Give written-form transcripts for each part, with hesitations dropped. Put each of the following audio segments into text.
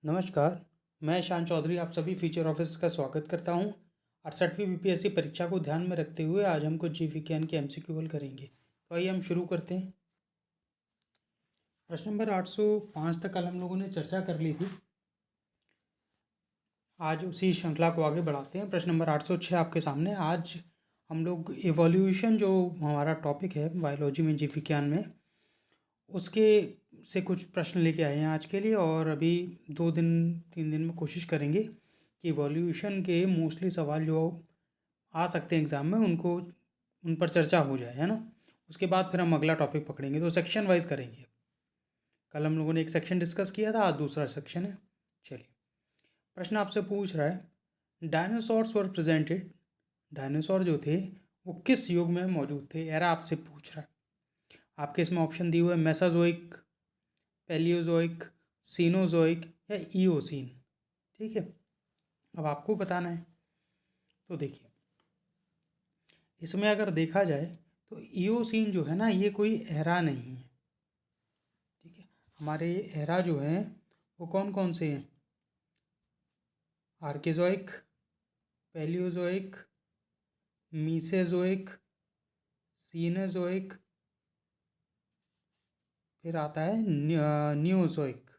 नमस्कार, मैं ईशान चौधरी आप सभी फ्यूचर ऑफिसर्स का स्वागत करता हूं। 68वीं बीपीएससी परीक्षा को ध्यान में रखते हुए आज हम कुछ जीव विज्ञान के एमसीक्यू हल करेंगे। तो आइए हम शुरू करते हैं। प्रश्न नंबर 805 तक कल हम लोगों ने चर्चा कर ली थी। आज उसी श्रृंखला को आगे बढ़ाते हैं। प्रश्न नंबर 806 आपके सामने। आज हम लोग इवोल्यूशन जो हमारा टॉपिक है बायोलॉजी में, जीव विज्ञान में, उसके से कुछ प्रश्न लेके आए हैं आज के लिए। और अभी 2-3 दिन में कोशिश करेंगे कि इवोल्यूशन के मोस्टली सवाल जो आ सकते हैं एग्ज़ाम में उन पर चर्चा हो जाए, है ना। उसके बाद फिर हम अगला टॉपिक पकड़ेंगे, तो सेक्शन वाइज करेंगे। कल हम लोगों ने एक सेक्शन डिस्कस किया था, आज दूसरा सेक्शन है। चलिए, प्रश्न आपसे पूछ रहा है, डायनासोर्स वर प्रेजेंटेड। डायनासोर जो थे वो किस युग में मौजूद थे, एरा आपसे पूछ रहा है। आपके इसमें ऑप्शन दिए हुए मेसाजोइक, पैलियोजोइक, सीनोजोइक या ईओसीन। ठीक है, अब आपको बताना है। तो देखिए, इसमें अगर देखा जाए तो ईओसीन जो है ना, ये कोई एरा नहीं है। ठीक है, हमारे एरा जो हैं वो कौन कौन से हैं? आर्केजोइक, पैलियोजोइक, मीसेजोइक, सीनेजोइक, फिर आता है न्यूजोइक।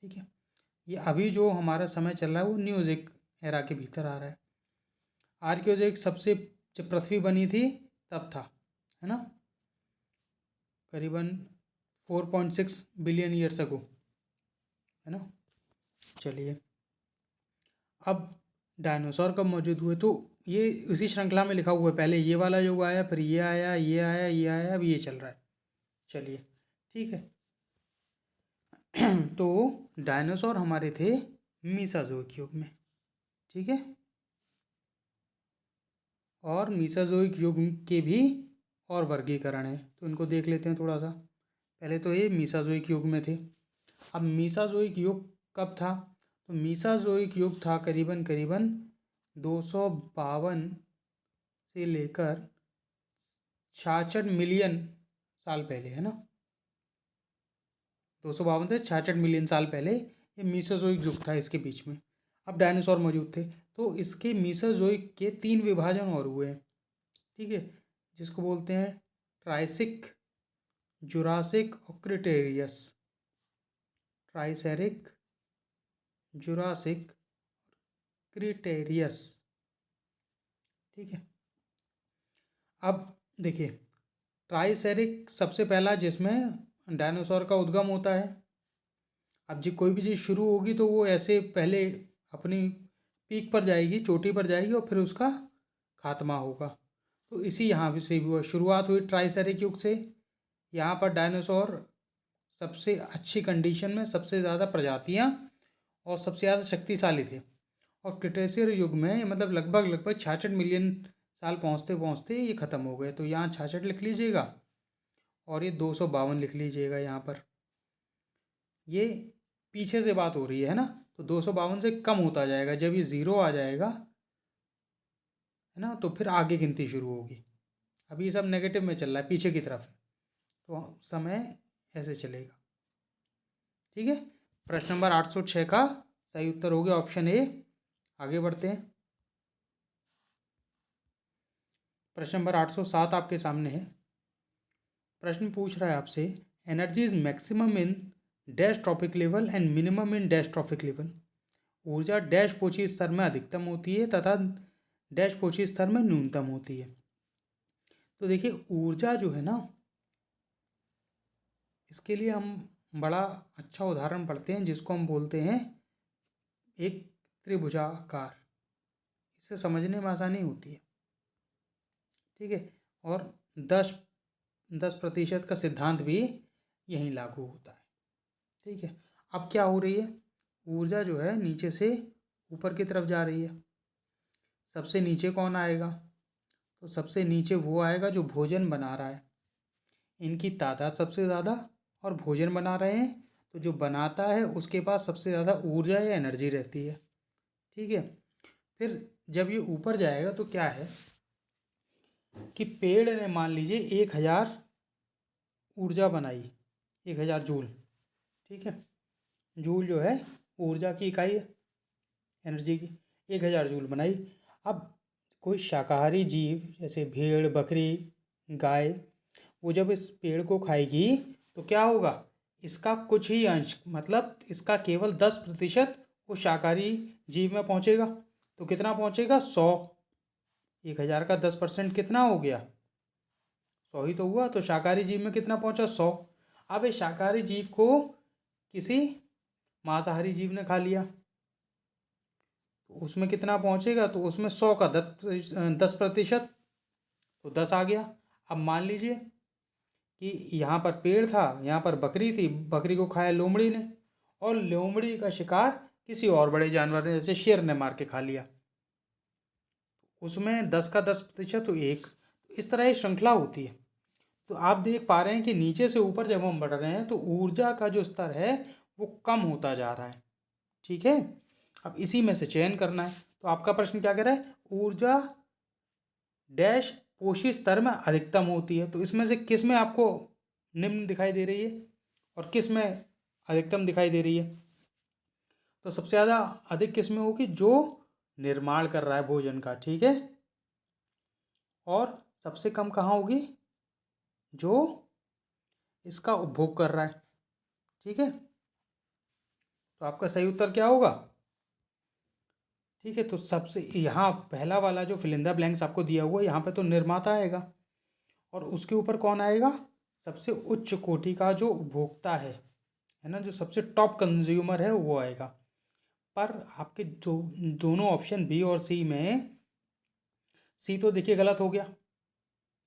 ठीक है, ये अभी जो हमारा समय चल रहा है वो न्यूजोइक एरा के भीतर आ रहा है। आर्कियोजोइक सबसे जब पृथ्वी बनी थी तब था, है ना, करीबन 4.6 बिलियन ईयर्स अगो, है ना। चलिए, अब डायनासोर कब मौजूद हुए, तो ये उसी श्रृंखला में लिखा हुआ है। पहले ये वाला युग आया, फिर ये आया, ये आया, ये आया, अब ये चल रहा है। चलिए, ठीक है। तो डायनासोर हमारे थे मीसाजोइक युग में। ठीक है, और मीसाजोइक युग के भी और वर्गीकरण है, तो इनको देख लेते हैं थोड़ा सा। पहले तो ये मीसाजोइक युग में थे। अब मीसाजोइक युग कब था? तो मीसाजोइक युग था करीबन करीबन 252 से लेकर 66 मिलियन साल पहले, है ना। 252 से 66 मिलियन साल पहले ये मीसोजोइक युग था, इसके बीच में अब डायनासोर मौजूद थे। तो इसके मीसोजोइक के 3 विभाजन और हुए हैं। ठीक है, जिसको बोलते हैं ट्राइसिक, जुरासिक और क्रिटेरियस। ट्राइसेरिक, जुरासिक, क्रिटेरियस। ठीक है, अब देखिए, ट्राइसेरिक सबसे पहला जिसमें डायनासोर का उद्गम होता है। अब जी कोई भी चीज़ शुरू होगी तो वो ऐसे पहले अपनी पीक पर जाएगी, चोटी पर जाएगी, और फिर उसका खात्मा होगा। तो इसी यहाँ भी से भी हुआ, शुरुआत हुई ट्राइसेरिक युग से। यहाँ पर डायनासोर सबसे अच्छी कंडीशन में, सबसे ज़्यादा प्रजातियाँ और सबसे ज़्यादा शक्तिशाली थे। और क्रिटेशियस युग में मतलब लगभग लगभग 66 मिलियन साल पहुँचते पहुँचते ये ख़त्म हो गए। तो यहाँ 66 लिख लीजिएगा और ये 252 लिख लीजिएगा यहाँ पर। ये पीछे से बात हो रही है ना, तो 252 से कम होता जाएगा। जब ये ज़ीरो आ जाएगा, है ना, तो फिर आगे गिनती शुरू होगी। अभी ये सब नेगेटिव में चल रहा है, पीछे की तरफ है, तो समय ऐसे चलेगा। ठीक है, प्रश्न नंबर 806 का सही उत्तर हो गया ऑप्शन ए। आगे बढ़ते हैं। प्रश्न नंबर 807 आपके सामने है। प्रश्न पूछ रहा है आपसे, energy is maximum in dash trophic level and minimum in dash trophic level. ऊर्जा डैश पोषी स्तर में अधिकतम होती है तथा डैश पोषी स्तर में न्यूनतम होती है। तो देखिए, ऊर्जा जो है ना, इसके लिए हम बड़ा अच्छा उदाहरण पढ़ते हैं, जिसको हम बोलते हैं एक त्रिभुजाकार। इसे समझने में आसानी होती है। ठीक है, और 10% का सिद्धांत भी यहीं लागू होता है। ठीक है, अब क्या हो रही है, ऊर्जा जो है नीचे से ऊपर की तरफ जा रही है। सबसे नीचे कौन आएगा? तो सबसे नीचे वो आएगा जो भोजन बना रहा है। इनकी तादाद सबसे ज़्यादा और भोजन बना रहे हैं, तो जो बनाता है उसके पास सबसे ज़्यादा ऊर्जा या एनर्जी रहती है। ठीक है, फिर जब ये ऊपर जाएगा तो क्या है कि पेड़ ने मान लीजिए 1000 ऊर्जा बनाई, 1000 जूल। ठीक है, जूल जो है ऊर्जा की इकाई है एनर्जी की, 1000 जूल बनाई। अब कोई शाकाहारी जीव जैसे भेड़, बकरी, गाय, वो जब इस पेड़ को खाएगी तो क्या होगा, इसका कुछ ही अंश मतलब इसका केवल 10% वो शाकाहारी जीव में पहुंचेगा। तो कितना पहुंचेगा, 100। 1000 का 10% कितना हो गया, 100 ही तो हुआ। तो शाकाहारी जीव में कितना पहुंचा, 100। अब इस शाकाहारी जीव को किसी मांसाहारी जीव ने खा लिया तो उसमें कितना पहुंचेगा, तो उसमें 100 का 10%, तो 10 आ गया। अब मान लीजिए कि यहाँ पर पेड़ था, यहाँ पर बकरी थी, बकरी को खाया लोमड़ी ने, और लोमड़ी का शिकार किसी और बड़े जानवर ने जैसे शेर ने मार के खा लिया, उसमें 10 का 10%, तो 1। इस तरह ये श्रृंखला होती है। तो आप देख पा रहे हैं कि नीचे से ऊपर जब हम बढ़ रहे हैं तो ऊर्जा का जो स्तर है वो कम होता जा रहा है। ठीक है, अब इसी में से चयन करना है। तो आपका प्रश्न क्या कह रहा है, ऊर्जा डैश पोषी स्तर में अधिकतम होती है। तो इसमें से किस में आपको निम्न दिखाई दे रही है और किस में अधिकतम दिखाई दे रही है। तो सबसे ज़्यादा अधिक किस में होगी, जो निर्माण कर रहा है भोजन का। ठीक है, और सबसे कम कहाँ होगी, जो इसका उपभोग कर रहा है। ठीक है, तो आपका सही उत्तर क्या होगा। ठीक है, तो सबसे यहाँ पहला वाला जो फिलिंदा ब्लैंक्स आपको दिया हुआ है यहाँ पे तो निर्माता आएगा, और उसके ऊपर कौन आएगा, सबसे उच्च कोटि का जो उपभोक्ता है ना, जो सबसे टॉप कंज्यूमर है वो आएगा। पर आपके जो दोनों ऑप्शन बी और सी में, सी तो देखिए गलत हो गया,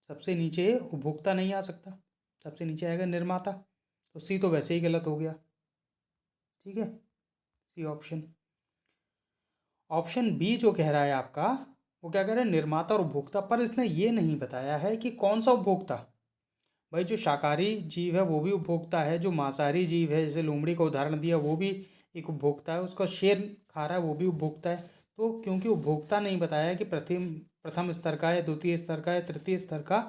सबसे नीचे उपभोक्ता नहीं आ सकता, सबसे नीचे आएगा निर्माता, तो सी तो वैसे ही गलत हो गया। ठीक है, सी ऑप्शन। ऑप्शन बी जो कह रहा है आपका, वो क्या कह रहा है, निर्माता और उपभोक्ता, पर इसने ये नहीं बताया है कि कौन सा उपभोक्ता। भाई जो शाकाहारी जीव है वो भी उपभोक्ता है, जो मांसाहारी जीव है जैसे लोमड़ी का उदाहरण दिया वो भी एक उपभोक्ता है, उसका शेर खा रहा है वो भी उपभोक्ता है। तो क्योंकि उपभोक्ता नहीं बताया कि प्रथम प्रथम स्तर का है, द्वितीय स्तर का है, तृतीय स्तर का,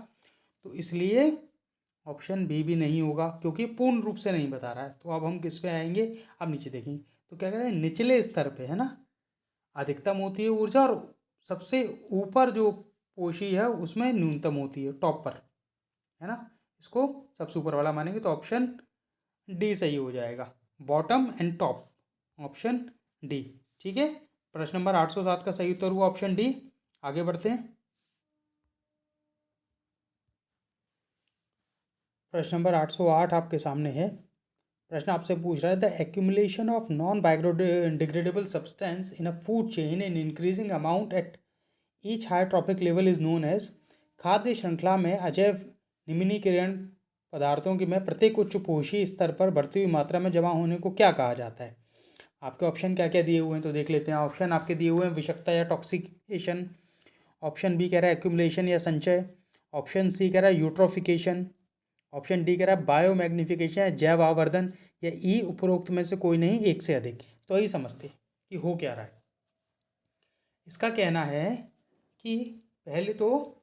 तो इसलिए ऑप्शन बी भी नहीं होगा, क्योंकि पूर्ण रूप से नहीं बता रहा है। तो अब हम किस पे आएंगे, अब नीचे देखेंगे तो क्या कह रहे हैं, निचले स्तर पे है ना अधिकतम होती है ऊर्जा, और सबसे ऊपर जो पोशी है उसमें न्यूनतम होती है, टॉप पर, है ना। इसको सबसे ऊपर वाला मानेंगे तो ऑप्शन डी सही हो जाएगा, bottom and top, option D. ठीक है, प्रश्न नंबर 807 का सही उत्तर हुआ ऑप्शन डी। आगे बढ़ते हैं, प्रश्न नंबर 808 आपके सामने है। प्रश्न आपसे पूछ रहा है, the accumulation of non biodegradable substance in a food chain in increasing amount at each higher trophic level is known as. खाद्य श्रृंखला में अजैव निम्नीकरण पदार्थों की में प्रत्येक उच्च पोषी स्तर पर बढ़ती हुई मात्रा में जमा होने को क्या कहा जाता है। आपके ऑप्शन क्या क्या दिए हुए हैं तो देख लेते हैं। ऑप्शन आपके दिए हुए हैं, विषाक्तता या टॉक्सिकेशन। ऑप्शन बी कह रहा है एक्यूमुलेशन या संचय। ऑप्शन सी कह रहा है यूट्रोफिकेशन। ऑप्शन डी कह रहा है बायोमैग्निफिकेशन या जैव आवर्धन, या ई उपरोक्त में से कोई नहीं, एक से अधिक। तो यही समझते कि हो क्या रहा है। इसका कहना है कि पहले तो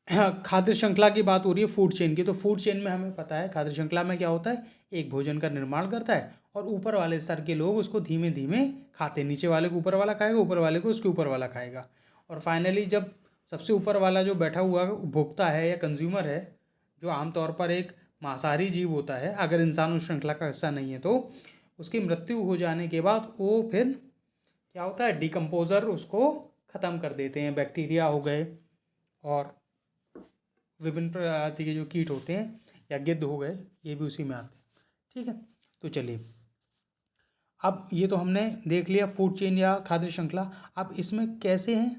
खाद्य श्रृंखला की बात हो रही है फूड चेन की, तो फूड चेन में हमें पता है खाद्य श्रृंखला में क्या होता है, एक भोजन का निर्माण करता है और ऊपर वाले स्तर के लोग उसको धीमे धीमे खाते हैं। नीचे वाले को ऊपर वाला खाएगा, ऊपर वाले को उसके ऊपर वाला खाएगा, और फाइनली जब सबसे ऊपर वाला जो बैठा हुआ उपभोक्ता है या कंज्यूमर है, जो आमतौर पर एक मांसाहारी जीव होता है, अगर इंसान उस श्रृंखला का हिस्सा नहीं है तो उसकी मृत्यु हो जाने के बाद वो फिर क्या होता है, डिकम्पोजर उसको ख़त्म कर देते हैं। बैक्टीरिया हो गए और विभिन्न प्रजाति के जो कीट होते हैं या गिद्ध हो गए, ये भी उसी में आते हैं। ठीक है, तो चलिए, अब ये तो हमने देख लिया फूड चेन या खाद्य श्रृंखला। अब इसमें कैसे हैं,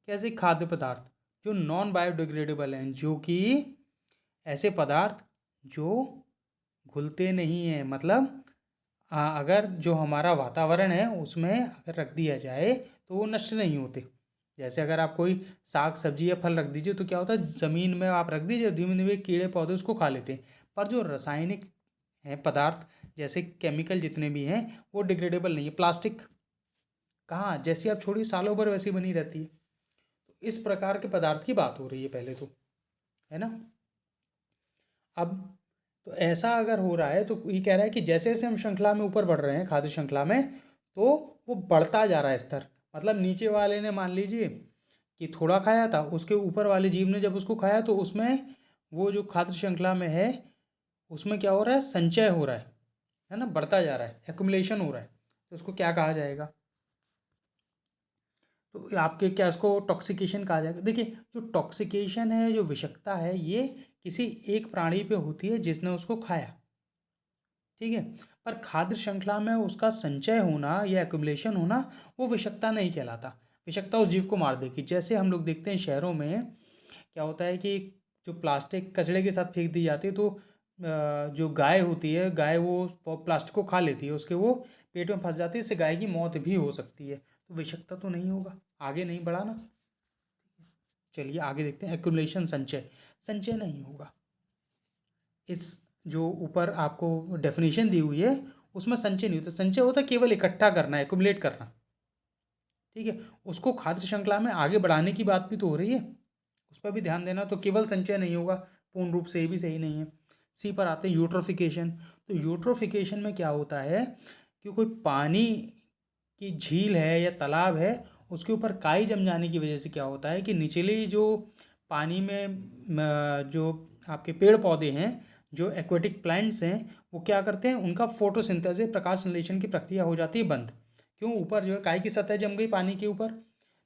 कैसे खाद्य पदार्थ जो नॉन बायोडिग्रेडेबल हैं, जो कि ऐसे पदार्थ जो घुलते नहीं हैं, मतलब अगर जो हमारा वातावरण है उसमें अगर रख दिया जाए तो वो नष्ट नहीं होते। जैसे अगर आप कोई साग सब्जी या फल रख दीजिए तो क्या होता है, ज़मीन में आप रख दीजिए, धीमे धीमे कीड़े पौधे उसको खा लेते हैं। पर जो रासायनिक हैं पदार्थ, जैसे केमिकल जितने भी हैं, वो डिग्रेडेबल नहीं है। प्लास्टिक कहाँ, जैसी आप छोड़िए सालों भर वैसी बनी रहती है। तो इस प्रकार के पदार्थ की बात हो रही है पहले तो, है ना। अब तो ऐसा अगर हो रहा है तो ये कह रहा है कि जैसे जैसे हम श्रृंखला में ऊपर बढ़ रहे हैं, खाद्य श्रृंखला में, तो वो बढ़ता जा रहा है स्तर। मतलब नीचे वाले ने मान लीजिए कि थोड़ा खाया था, उसके ऊपर वाले जीव ने जब उसको खाया तो उसमें वो जो खाद्य श्रृंखला में है उसमें क्या हो रहा है, संचय हो रहा है ना, बढ़ता जा रहा है, एक्युमुलेशन हो रहा है। तो उसको क्या कहा जाएगा? तो आपके क्या इसको टॉक्सिकेशन कहा जाएगा? देखिए, जो टॉक्सिकेशन है, जो विषाक्तता है, ये किसी एक प्राणी पे होती है जिसने उसको खाया, ठीक है। पर खाद्य श्रृंखला में उसका संचय होना या एक्युमुलेशन होना वो विषाक्तता नहीं कहलाता। विषाक्तता उस जीव को मार देगी। जैसे हम लोग देखते हैं शहरों में क्या होता है कि जो प्लास्टिक कचड़े के साथ फेंक दी जाती है, तो जो गाय होती है, गाय वो प्लास्टिक को खा लेती है, उसके वो पेट में फंस जाती है, इससे गाय की मौत भी हो सकती है। तो विषाक्तता तो नहीं होगा, आगे नहीं बढ़ा ना। चलिए आगे देखते हैं। एक्युमुलेशन, संचय, संचय नहीं होगा। इस जो ऊपर आपको डेफिनेशन दी हुई है उसमें संचय नहीं होता। संचय होता है केवल इकट्ठा करना, एक्युमुलेट करना, ठीक है। उसको खाद्य श्रृंखला में आगे बढ़ाने की बात भी तो हो रही है, उस पर भी ध्यान देना। तो केवल संचय नहीं होगा, पूर्ण रूप से ये भी सही नहीं है। सी पर आते हैं, यूट्रोफिकेशन। तो यूट्रोफिकेशन में क्या होता है कि कोई पानी की झील है या तालाब है, उसके ऊपर काई जम जाने की वजह से क्या होता है कि निचले जो पानी में जो आपके पेड़ पौधे हैं, जो एक्वेटिक प्लांट्स हैं, वो क्या करते हैं, उनका फोटोसिंथेसिस, प्रकाश संश्लेषण की प्रक्रिया हो जाती है बंद। क्यों? ऊपर जो है काई की सतह जम गई पानी के ऊपर,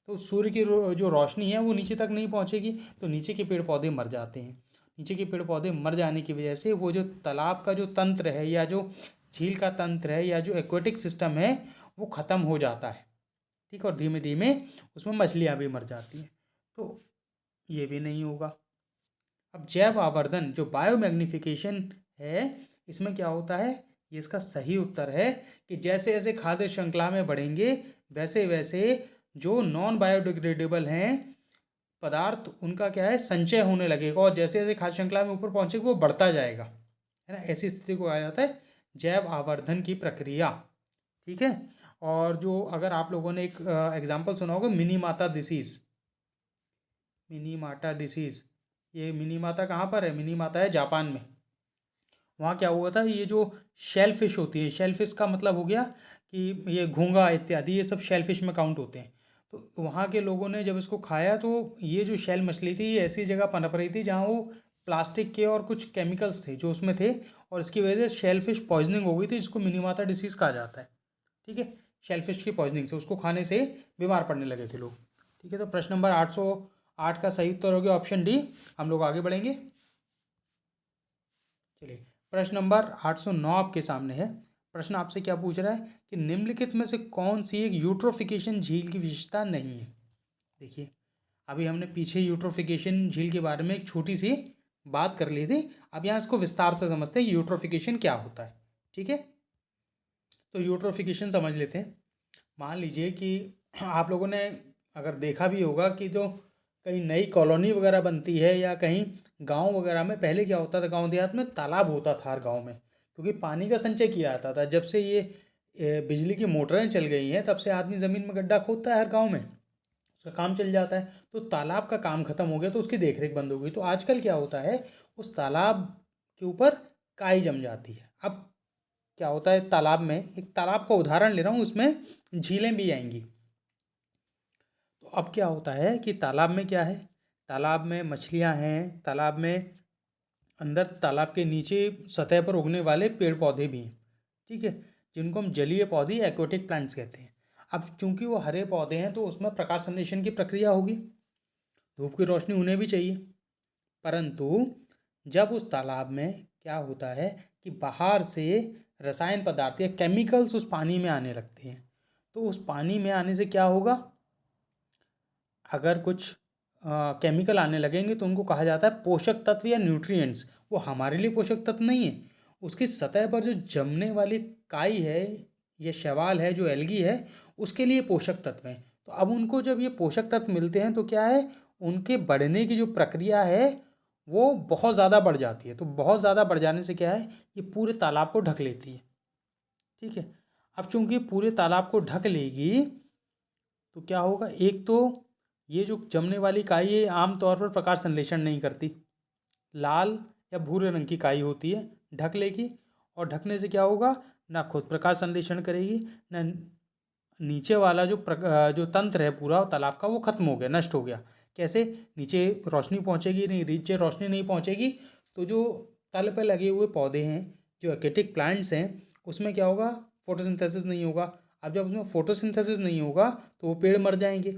तो सूर्य की जो रोशनी है वो नीचे तक नहीं पहुंचेगी, तो नीचे के पेड़ पौधे मर जाते हैं। नीचे के पेड़ पौधे मर जाने की वजह से वो जो तालाब का जो तंत्र है या जो झील का तंत्र है या जो एक्वेटिक सिस्टम है वो ख़त्म हो जाता है, ठीक है। और धीमे धीमे उसमें मछलियाँ भी मर जाती हैं। तो ये भी नहीं होगा। अब जैव आवर्धन, जो बायोमैग्निफिकेशन है, इसमें क्या होता है, ये इसका सही उत्तर है कि जैसे जैसे खाद्य श्रृंखला में बढ़ेंगे वैसे वैसे जो नॉन बायोडिग्रेडेबल हैं पदार्थ, उनका क्या है, संचय होने लगेगा, और जैसे जैसे खाद्य श्रृंखला में ऊपर पहुंचेगा वो बढ़ता जाएगा, है ना। ऐसी स्थिति को कहा जाता है जैव आवर्धन की प्रक्रिया, ठीक है। और जो अगर आप लोगों ने एक एग्जाम्पल सुना होगा, मिनीमाता डिसीज, मिनीमाटा डिसीज, ये मिनीमाता कहाँ पर है? मिनीमाता है जापान में। वहाँ क्या हुआ था, ये जो शेल फिश होती है, शेल फिश का मतलब हो गया कि ये घोंगा इत्यादि, ये सब शेल फिश में काउंट होते हैं। तो वहाँ के लोगों ने जब इसको खाया तो ये जो शेल मछली थी ये ऐसी जगह पनप रही थी जहाँ वो प्लास्टिक के और कुछ केमिकल्स थे जो उसमें थे, और इसकी वजह से शेल फिश पॉइजनिंग हो गई थी, जिसको मिनीमाता डिसीज़ कहा जाता है, ठीक है। शेल फिश की पॉइजनिंग से उसको खाने से बीमार पड़ने लगे थे लोग, ठीक है। तो प्रश्न नंबर 808 का सही उत्तर हो गया ऑप्शन डी। हम लोग आगे बढ़ेंगे। चलिए, प्रश्न नंबर 809 आपके सामने है। प्रश्न आपसे क्या पूछ रहा है कि निम्नलिखित में से कौन सी एक यूट्रोफिकेशन झील की विशेषता नहीं है? देखिए, अभी हमने पीछे यूट्रोफिकेशन झील के बारे में एक छोटी सी बात कर ली थी। अब यहाँ इसको विस्तार से समझते हैं यूट्रोफिकेशन क्या होता है, ठीक है। तो यूट्रोफिकेशन समझ लेते हैं। मान लीजिए कि आप लोगों ने अगर देखा भी होगा कि जो कहीं नई कॉलोनी वगैरह बनती है या कहीं गांव वगैरह में, पहले क्या होता था, गांव देहात में तालाब होता था हर गांव में, क्योंकि पानी का संचय किया जाता था। जब से ये बिजली की मोटरें चल गई हैं तब से आदमी ज़मीन में गड्ढा खोदता है हर गांव में, उसका काम चल जाता है। तो तालाब का काम खत्म हो गया तो उसकी देखरेख बंद हो गई। तो आजकल क्या होता है, उस तालाब के ऊपर काई जम जाती है। अब क्या होता है, तालाब में, एक तालाब का उदाहरण ले रहा हूँ, उसमें झीलें भी आएंगी। तो अब क्या होता है कि तालाब में क्या है, तालाब में मछलियाँ हैं, तालाब में अंदर तालाब के नीचे सतह पर उगने वाले पेड़ पौधे भी हैं, ठीक है, जिनको हम जलीय पौधे, एक्वेटिक प्लांट्स कहते हैं। अब चूंकि वो हरे पौधे हैं तो उसमें प्रकाश संश्लेषण की प्रक्रिया होगी, धूप की रोशनी उन्हें भी चाहिए। परंतु जब उस तालाब में क्या होता है कि बाहर से रसायन पदार्थ या केमिकल्स उस पानी में आने लगते हैं, तो उस पानी में आने से क्या होगा, अगर कुछ केमिकल आने लगेंगे तो उनको कहा जाता है पोषक तत्व या न्यूट्रिएंट्स। वो हमारे लिए पोषक तत्व नहीं है, उसकी सतह पर जो जमने वाली काई है या शैवाल है, जो एल्गी है, उसके लिए पोषक तत्व हैं। तो अब उनको जब ये पोषक तत्व मिलते हैं तो क्या है, उनके बढ़ने की जो प्रक्रिया है वो बहुत ज़्यादा बढ़ जाती है। तो बहुत ज़्यादा बढ़ जाने से क्या है, ये पूरे तालाब को ढक लेती है, ठीक है। अब चूंकि पूरे तालाब को ढक लेगी तो क्या होगा, एक तो ये जो जमने वाली काई है आमतौर पर प्रकाश संश्लेषण नहीं करती, लाल या भूरे रंग की काई होती है, ढक लेगी, और ढकने से क्या होगा, ना खुद प्रकाश संश्लेषण करेगी, ना नीचे वाला जो तंत्र है पूरा तालाब का वो खत्म हो गया, नष्ट हो गया। कैसे? नीचे रोशनी पहुंचेगी नहीं, नीचे रोशनी नहीं पहुंचेगी तो जो तल पे लगे हुए पौधे हैं, जो एक्वेटिक प्लांट्स हैं, उसमें क्या होगा, फोटोसिंथेसिस नहीं होगा। अब जब उसमें फोटोसिंथेसिस नहीं होगा तो वो पेड़ मर जाएंगे।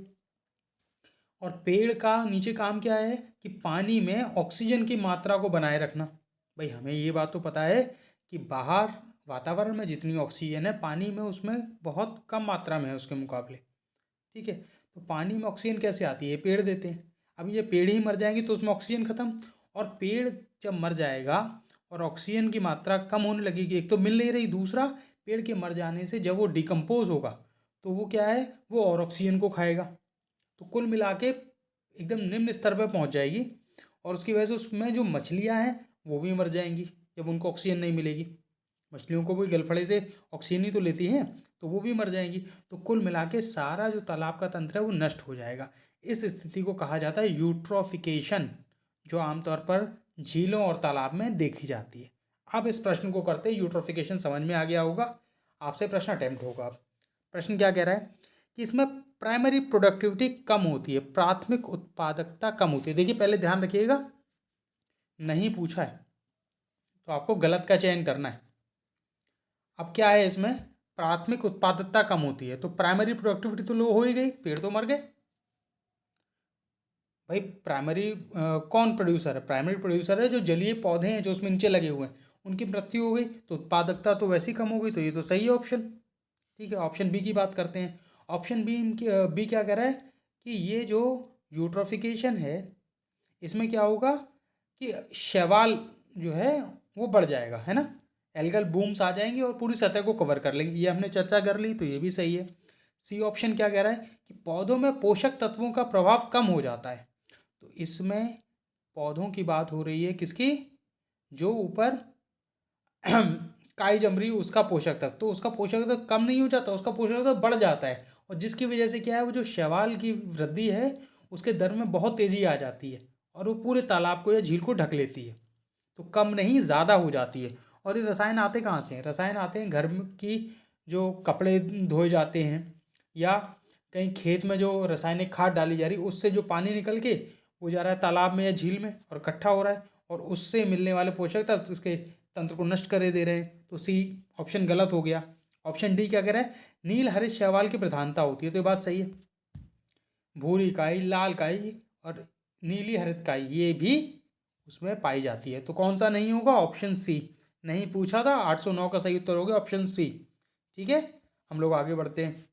और पेड़ का नीचे काम क्या है कि पानी में ऑक्सीजन की मात्रा को बनाए रखना। भाई हमें ये बात तो पता है कि बाहर वातावरण में जितनी ऑक्सीजन है पानी में उसमें बहुत कम मात्रा में है उसके मुकाबले। ठीक है, तो पानी में ऑक्सीजन कैसे आती है, पेड़ देते हैं। अब ये पेड़ ही मर जाएंगे तो उसमें ऑक्सीजन खत्म। और पेड़ जब मर जाएगा और ऑक्सीजन की मात्रा कम होने लगेगी, एक तो मिल नहीं रही, दूसरा पेड़ के मर जाने से जब वो डिकम्पोज होगा तो वो क्या है, वो और ऑक्सीजन को खाएगा। तो कुल मिला के एकदम निम्न स्तर पर पहुंच जाएगी, और उसकी वजह से उसमें जो मछलियां हैं वो भी मर जाएंगी जब उनको ऑक्सीजन नहीं मिलेगी। मछलियों को भी गलफड़े से ऑक्सीजन ही तो लेती हैं, तो वो भी मर जाएंगी। तो कुल मिला के सारा जो तालाब का तंत्र है वो नष्ट हो जाएगा। इस स्थिति को कहा जाता है यूट्रोफिकेशन, जो आमतौर पर झीलों और तालाब में देखी जाती है। अब इस प्रश्न को करते, यूट्रोफिकेशन समझ में आ गया होगा, आपसे प्रश्न अटेम्प्ट होगा। अब प्रश्न क्या कह रहा है कि इसमें प्राइमरी प्रोडक्टिविटी कम होती है, प्राथमिक उत्पादकता कम होती है। देखिए पहले ध्यान रखिएगा, नहीं पूछा है तो आपको गलत का चयन करना है। अब क्या है इसमें, प्राथमिक उत्पादकता कम होती है, तो प्राइमरी प्रोडक्टिविटी तो लो हो ही गई, पेड़ तो मर गए। भाई प्राइमरी कौन प्रोड्यूसर है, प्राइमरी प्रोड्यूसर है जो जलीय पौधे हैं जो उसमें नीचे लगे हुए हैं, उनकी मृत्यु हो गई तो उत्पादकता तो वैसे ही कम हो गई, तो ये तो सही है ऑप्शन। ठीक है, ऑप्शन बी की बात करते हैं। ऑप्शन बी बी क्या कह रहा है कि ये जो यूट्रोफिकेशन है इसमें क्या होगा कि शैवाल जो है वो बढ़ जाएगा, है ना, एल्गल बूम्स आ जाएंगे और पूरी सतह को कवर कर लेंगे, ये हमने चर्चा कर ली, तो ये भी सही है। सी ऑप्शन क्या कह रहा है कि पौधों में पोषक तत्वों का प्रभाव कम हो जाता है, तो इसमें पौधों की बात हो रही है किसकी, जो ऊपर काई जम रही उसका पोषक तत्व, तो उसका पोषक तत्व कम नहीं हो जाता, उसका पोषक तत्व बढ़ जाता है, और जिसकी वजह से क्या है, वो जो शैवाल की वृद्धि है उसके दर में बहुत तेज़ी आ जाती है, और वो पूरे तालाब को या झील को ढक लेती है, तो कम नहीं ज़्यादा हो जाती है। और ये रसायन आते कहाँ से हैं, रसायन आते हैं घर की जो कपड़े धोए जाते हैं, या कहीं खेत में जो रासायनिक खाद डाली जा रही है उससे जो पानी निकल के वो जा रहा है तालाब में या झील में और इकट्ठा हो रहा है, और उससे मिलने वाले पोषक तत्व उसके तंत्र को नष्ट करे दे रहे हैं, तो सी ऑप्शन गलत हो गया। ऑप्शन डी क्या कह रहा है, नील हरित शैवाल की प्रधानता होती है, तो ये बात सही है। भूरी काई, लाल काई और नीली हरित काई ये भी उसमें पाई जाती है, तो कौन सा नहीं होगा, ऑप्शन सी। नहीं पूछा था, 809 का सही उत्तर होगा ऑप्शन सी। ठीक है, हम लोग आगे बढ़ते हैं।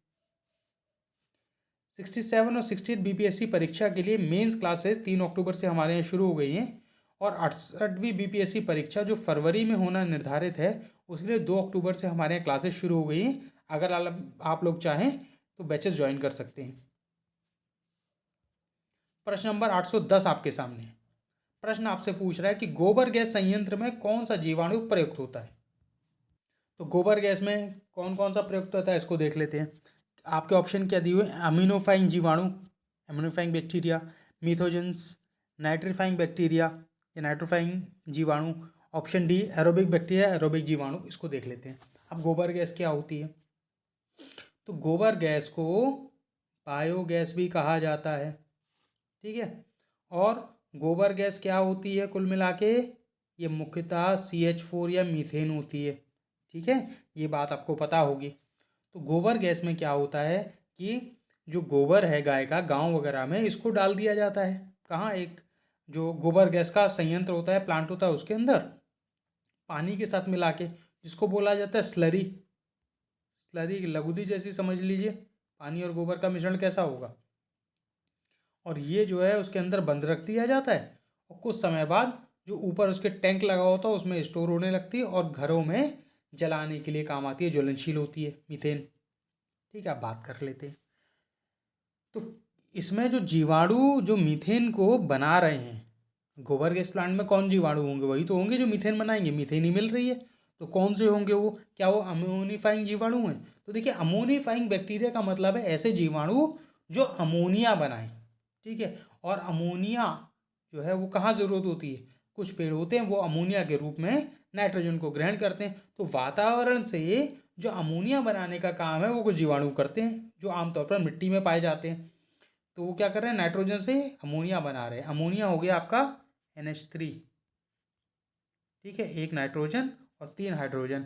67 और 68 बीपीएससी परीक्षा के लिए मेंस क्लासेस 3 अक्टूबर से हमारे यहाँ शुरू हो गई हैं, और 68वीं बीपीएससी परीक्षा जो फरवरी में होना निर्धारित है उसके लिए 2 अक्टूबर से हमारे यहाँ क्लासेस शुरू हो गई हैं। अगर आप लोग चाहें तो बैचेस ज्वाइन कर सकते हैं। प्रश्न नंबर 810 आपके सामने है। प्रश्न आपसे पूछ रहा है कि गोबर गैस संयंत्र में कौन सा जीवाणु प्रयुक्त होता है। तो गोबर गैस में कौन कौन सा प्रयुक्त होता है इसको देख लेते हैं। आपके ऑप्शन क्या दिए हुए, अमीनोफाइंग जीवाणु, एमिनोफाइंग बैक्टीरिया, मिथोजेंस, नाइट्रीफाइंग बैक्टीरिया या नाइट्रोफाइंग जीवाणु। Option D aerobic bacteria, aerobic जीवाणु। इसको देख लेते हैं। अब गोबर गैस क्या होती है, तो गोबर गैस को बायोगैस भी कहा जाता है। ठीक है, और गोबर गैस क्या होती है, कुल मिला के ये मुख्यतः CH4 या मीथेन होती है। ठीक है, ये बात आपको पता होगी। तो गोबर गैस में क्या होता है कि जो गोबर है गाय का गांव वगैरह में, इसको डाल दिया जाता है कहाँ, एक जो गोबर गैस का संयंत्र होता है, प्लांट होता है, उसके अंदर पानी के साथ मिला के, जिसको बोला जाता है स्लरी। स्लरी लगुदी जैसी समझ लीजिए, पानी और गोबर का मिश्रण कैसा होगा, और ये जो है उसके अंदर बंद रख दिया जाता है, और कुछ समय बाद जो ऊपर उसके टैंक लगा होता है उसमें स्टोर होने लगती है, और घरों में जलाने के लिए काम आती है, ज्वलनशील होती है, मीथेन। ठीक है, आप बात कर लेते हैं। तो इसमें जो जीवाणु जो मीथेन को बना रहे हैं, गोबर गैस प्लांट में कौन जीवाणु होंगे, वही तो होंगे जो मीथेन बनाएंगे, मीथेन ही मिल रही है, तो कौन से होंगे वो, क्या वो अमोनीफाइंग जीवाणु हैं। तो देखिए अमोनीफाइंग बैक्टीरिया का मतलब है ऐसे जीवाणु जो अमोनिया बनाएं। ठीक है, और अमोनिया जो है वो कहाँ ज़रूरत होती है, कुछ पेड़ होते हैं वो अमोनिया के रूप में नाइट्रोजन को ग्रहण करते हैं। तो वातावरण से जो अमोनिया बनाने का काम है वो कुछ जीवाणु करते हैं, जो आमतौर पर मिट्टी में पाए जाते हैं। तो वो क्या कर रहे हैं, नाइट्रोजन से अमोनिया बना रहे हैं। अमोनिया हो गया आपका NH3, ठीक है, एक नाइट्रोजन और 3 हाइड्रोजन।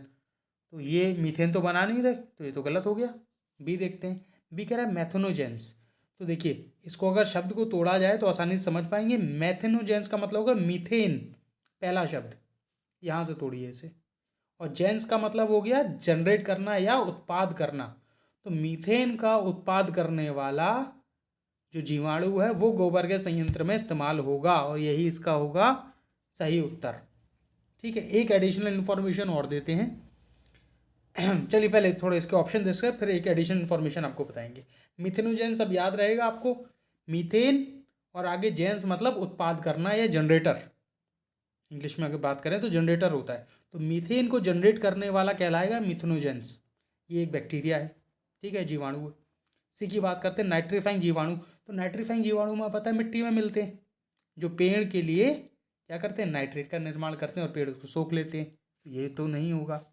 तो ये मीथेन तो बना नहीं रहे, तो ये तो गलत हो गया। बी देखते हैं। बी कह रहा है मैथेनोजेंस। तो देखिए इसको अगर शब्द को तोड़ा जाए तो आसानी से समझ पाएंगे। मैथेनोजेंस का मतलब होगा मीथेन, पहला शब्द, यहाँ से तोड़िए इसे। और जेंस का मतलब हो गया जनरेट करना या उत्पाद करना। तो मीथेन का उत्पाद करने वाला जो जीवाणु है वो गोबर के संयंत्र में इस्तेमाल होगा, और यही इसका होगा सही उत्तर। ठीक है, एक एडिशनल इन्फॉर्मेशन और देते हैं। चलिए पहले थोड़े इसके ऑप्शन देखते हैं, फिर एक एडिशनल इन्फॉर्मेशन आपको बताएंगे। मिथेनोजेंस अब याद रहेगा आपको, मीथेन और आगे जेंस मतलब उत्पाद करना या जनरेटर। इंग्लिश में अगर बात करें तो जनरेटर होता है। तो मीथेन को जनरेट करने वाला कहलाएगा मिथेनोजेंस। ये एक बैक्टीरिया है, ठीक है, जीवाणु है। सी की बात करते हैं, नाइट्रीफाइंग जीवाणु। तो नाइट्रीफाइंग जीवाणु में पता है मिट्टी में मिलते हैं, जो पेड़ के लिए क्या करते हैं, नाइट्रेट का निर्माण करते हैं और पेड़ उसको सोख लेते हैं। तो ये तो नहीं होगा।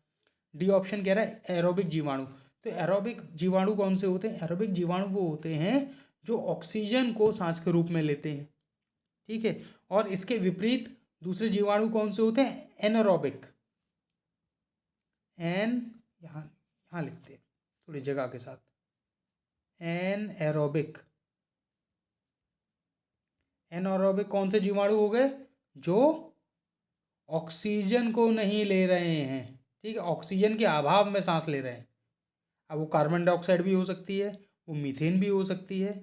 डी ऑप्शन कह रहा है एरोबिक जीवाणु। तो एरोबिक जीवाणु कौन से होते हैं, एरोबिक जीवाणु वो होते हैं जो ऑक्सीजन को सांस के रूप में लेते हैं, ठीक है। और इसके विपरीत दूसरे जीवाणु कौन से होते हैं, एनारोबिक। एन यहाँ यहाँ लिखते हैं थोड़ी जगह के साथ, एनएरोबिक। एनारोबिक कौन से जीवाणु हो गए, जो ऑक्सीजन को नहीं ले रहे हैं, ठीक है, ऑक्सीजन के अभाव में सांस ले रहे हैं। अब वो कार्बन डाइऑक्साइड भी हो सकती है, वो मीथेन भी हो सकती है,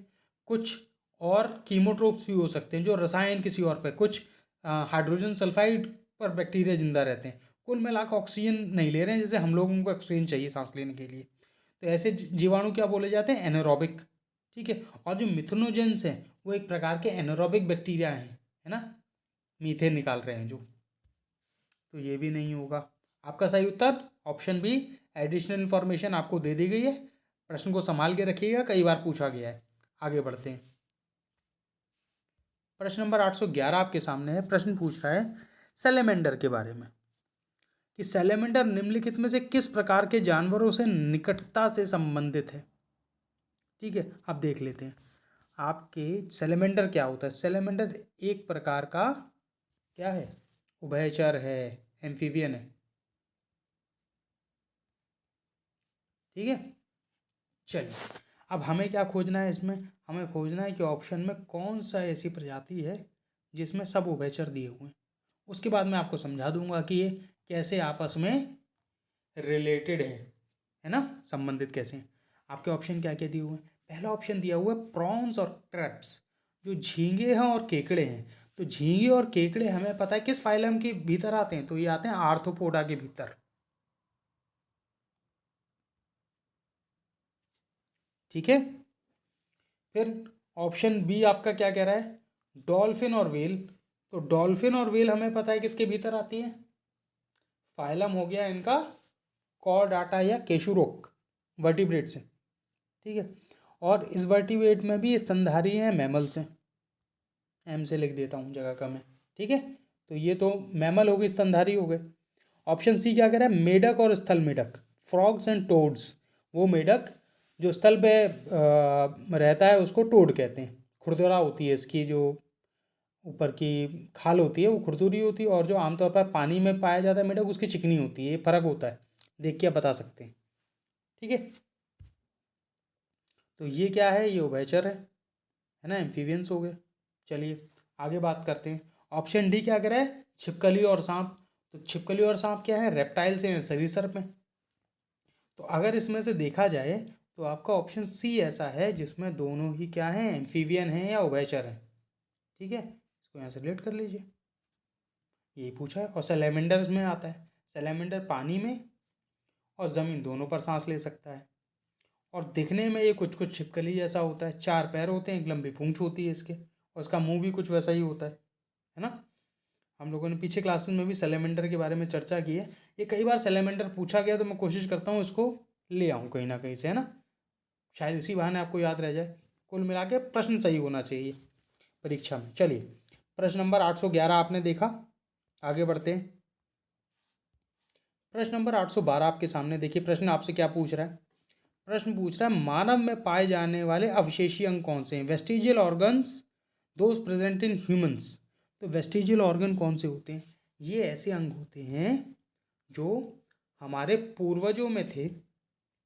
कुछ और कीमोट्रोप्स भी हो सकते हैं जो रसायन किसी और पे, कुछ हाइड्रोजन सल्फाइड पर बैक्टीरिया जिंदा रहते हैं। कुल मिलाकर ऑक्सीजन नहीं ले रहे हैं, जैसे हम लोगों को ऑक्सीजन चाहिए सांस लेने के लिए। तो ऐसे जीवाणु क्या बोले जाते हैं, एनारोबिक, ठीक है। और जो मिथेनोजेंस हैं वो एक प्रकार के एनारोबिक बैक्टीरिया हैं, है ना, मीथेन निकाल रहे हैं जो। तो ये भी नहीं होगा। आपका सही उत्तर ऑप्शन बी, एडिशनल इन्फॉर्मेशन आपको दे दी गई है। प्रश्न को संभाल के रखिएगा, कई बार पूछा गया है। आगे बढ़ते हैं। प्रश्न नंबर 811 आपके सामने है। प्रश्न पूछ रहा है सैलेमेंडर के बारे में, कि सैलेमेंडर निम्नलिखित में से किस प्रकार के जानवरों से निकटता से संबंधित है। ठीक है, अब देख लेते हैं। आपके सैलेमेंडर क्या होता है, सैलेमेंडर एक प्रकार का क्या है, उभयचर है, एम्फीबियन है, ठीक है। चलिए अब हमें क्या खोजना है इसमें, हमें खोजना है कि ऑप्शन में कौन सा ऐसी प्रजाति है जिसमें सब उभयचर दिए हुए हैं। उसके बाद मैं आपको समझा दूंगा कि ये कैसे आपस में रिलेटेड है ना, संबंधित कैसे हैं। आपके ऑप्शन क्या क्या दिए हुए हैं, पहला ऑप्शन दिया हुआ है प्रॉन्स और ट्रैप्स, जो झींगे हैं और केकड़े हैं। तो झींगे और केकड़े हमें पता है किस फाइलम के भीतर आते हैं, तो ये आते हैं आर्थ्रोपोडा के भीतर, ठीक है। फिर ऑप्शन बी आपका क्या कह रहा है, डॉल्फिन और व्हेल। तो डॉल्फिन और व्हेल हमें पता है किसके भीतर आती है, फाइलम हो गया इनका कॉर्डाटा या केशुरोक, वर्टिब्रेट से, ठीक है। और इस वर्टिब्रेट में भी स्तनधारी हैं, मैमल्स हैं, एम से लिख देता हूँ जगह कम है, ठीक है। तो ये तो मैमल हो गई, स्तनधारी हो गए। ऑप्शन सी क्या कह रहा है, मेढक और स्थल मेढक, फ्रॉग्स एंड टोड्स। वो मेढक जो स्थल पे रहता है उसको टोड कहते हैं, खुरदुरा होती है इसकी, जो ऊपर की खाल होती है वो खुरदुरी होती है, और जो आमतौर पर पानी में पाया जाता है मेढक उसकी चिकनी होती है। ये फर्क होता है, देख के आप बता सकते हैं, ठीक है। तो ये क्या है, ये उभयचर है ना, एम्फीबियंस हो गए। चलिए आगे बात करते हैं। ऑप्शन डी क्या कह रहा है, छिपकली और सांप। तो छिपकली और सांप क्या है, रेप्टाइल से सरीसृप में। तो अगर इसमें से देखा जाए तो आपका ऑप्शन सी ऐसा है जिसमें दोनों ही क्या हैं, एम्फीबियन हैं या उभयचर हैं, ठीक है। इसको यहाँ से रिलेट कर लीजिए, यही पूछा है। और सैलेमेंडर्स में आता है, सैलेमेंडर पानी में और ज़मीन दोनों पर सांस ले सकता है। और दिखने में ये कुछ कुछ छिपकली जैसा होता है, 4 पैर होते हैं, एक लंबी पूंछ होती है इसके, और इसका मुंह भी कुछ वैसा ही होता है ना। हम लोगों ने पीछे क्लासेस में भी सैलेमेंडर के बारे में चर्चा की है। ये कई बार सैलेमेंडर पूछा गया तो मैं कोशिश करता हूँ इसको ले आऊँ कहीं ना कहीं से, है ना, शायद इसी बहाने आपको याद रह जाए। कुल मिला के प्रश्न सही होना चाहिए परीक्षा में। चलिए प्रश्न नंबर 811 आपने देखा, आगे बढ़ते हैं। प्रश्न नंबर 812 आपके सामने देखिए, प्रश्न आपसे क्या पूछ रहा है। प्रश्न पूछ रहा है मानव में पाए जाने वाले अवशेषीय अंग कौन से हैं। Vestigial organs those present in humans. तो वेस्टिजियल ऑर्गन कौन से होते हैं? ये ऐसे अंग होते हैं जो हमारे पूर्वजों में थे,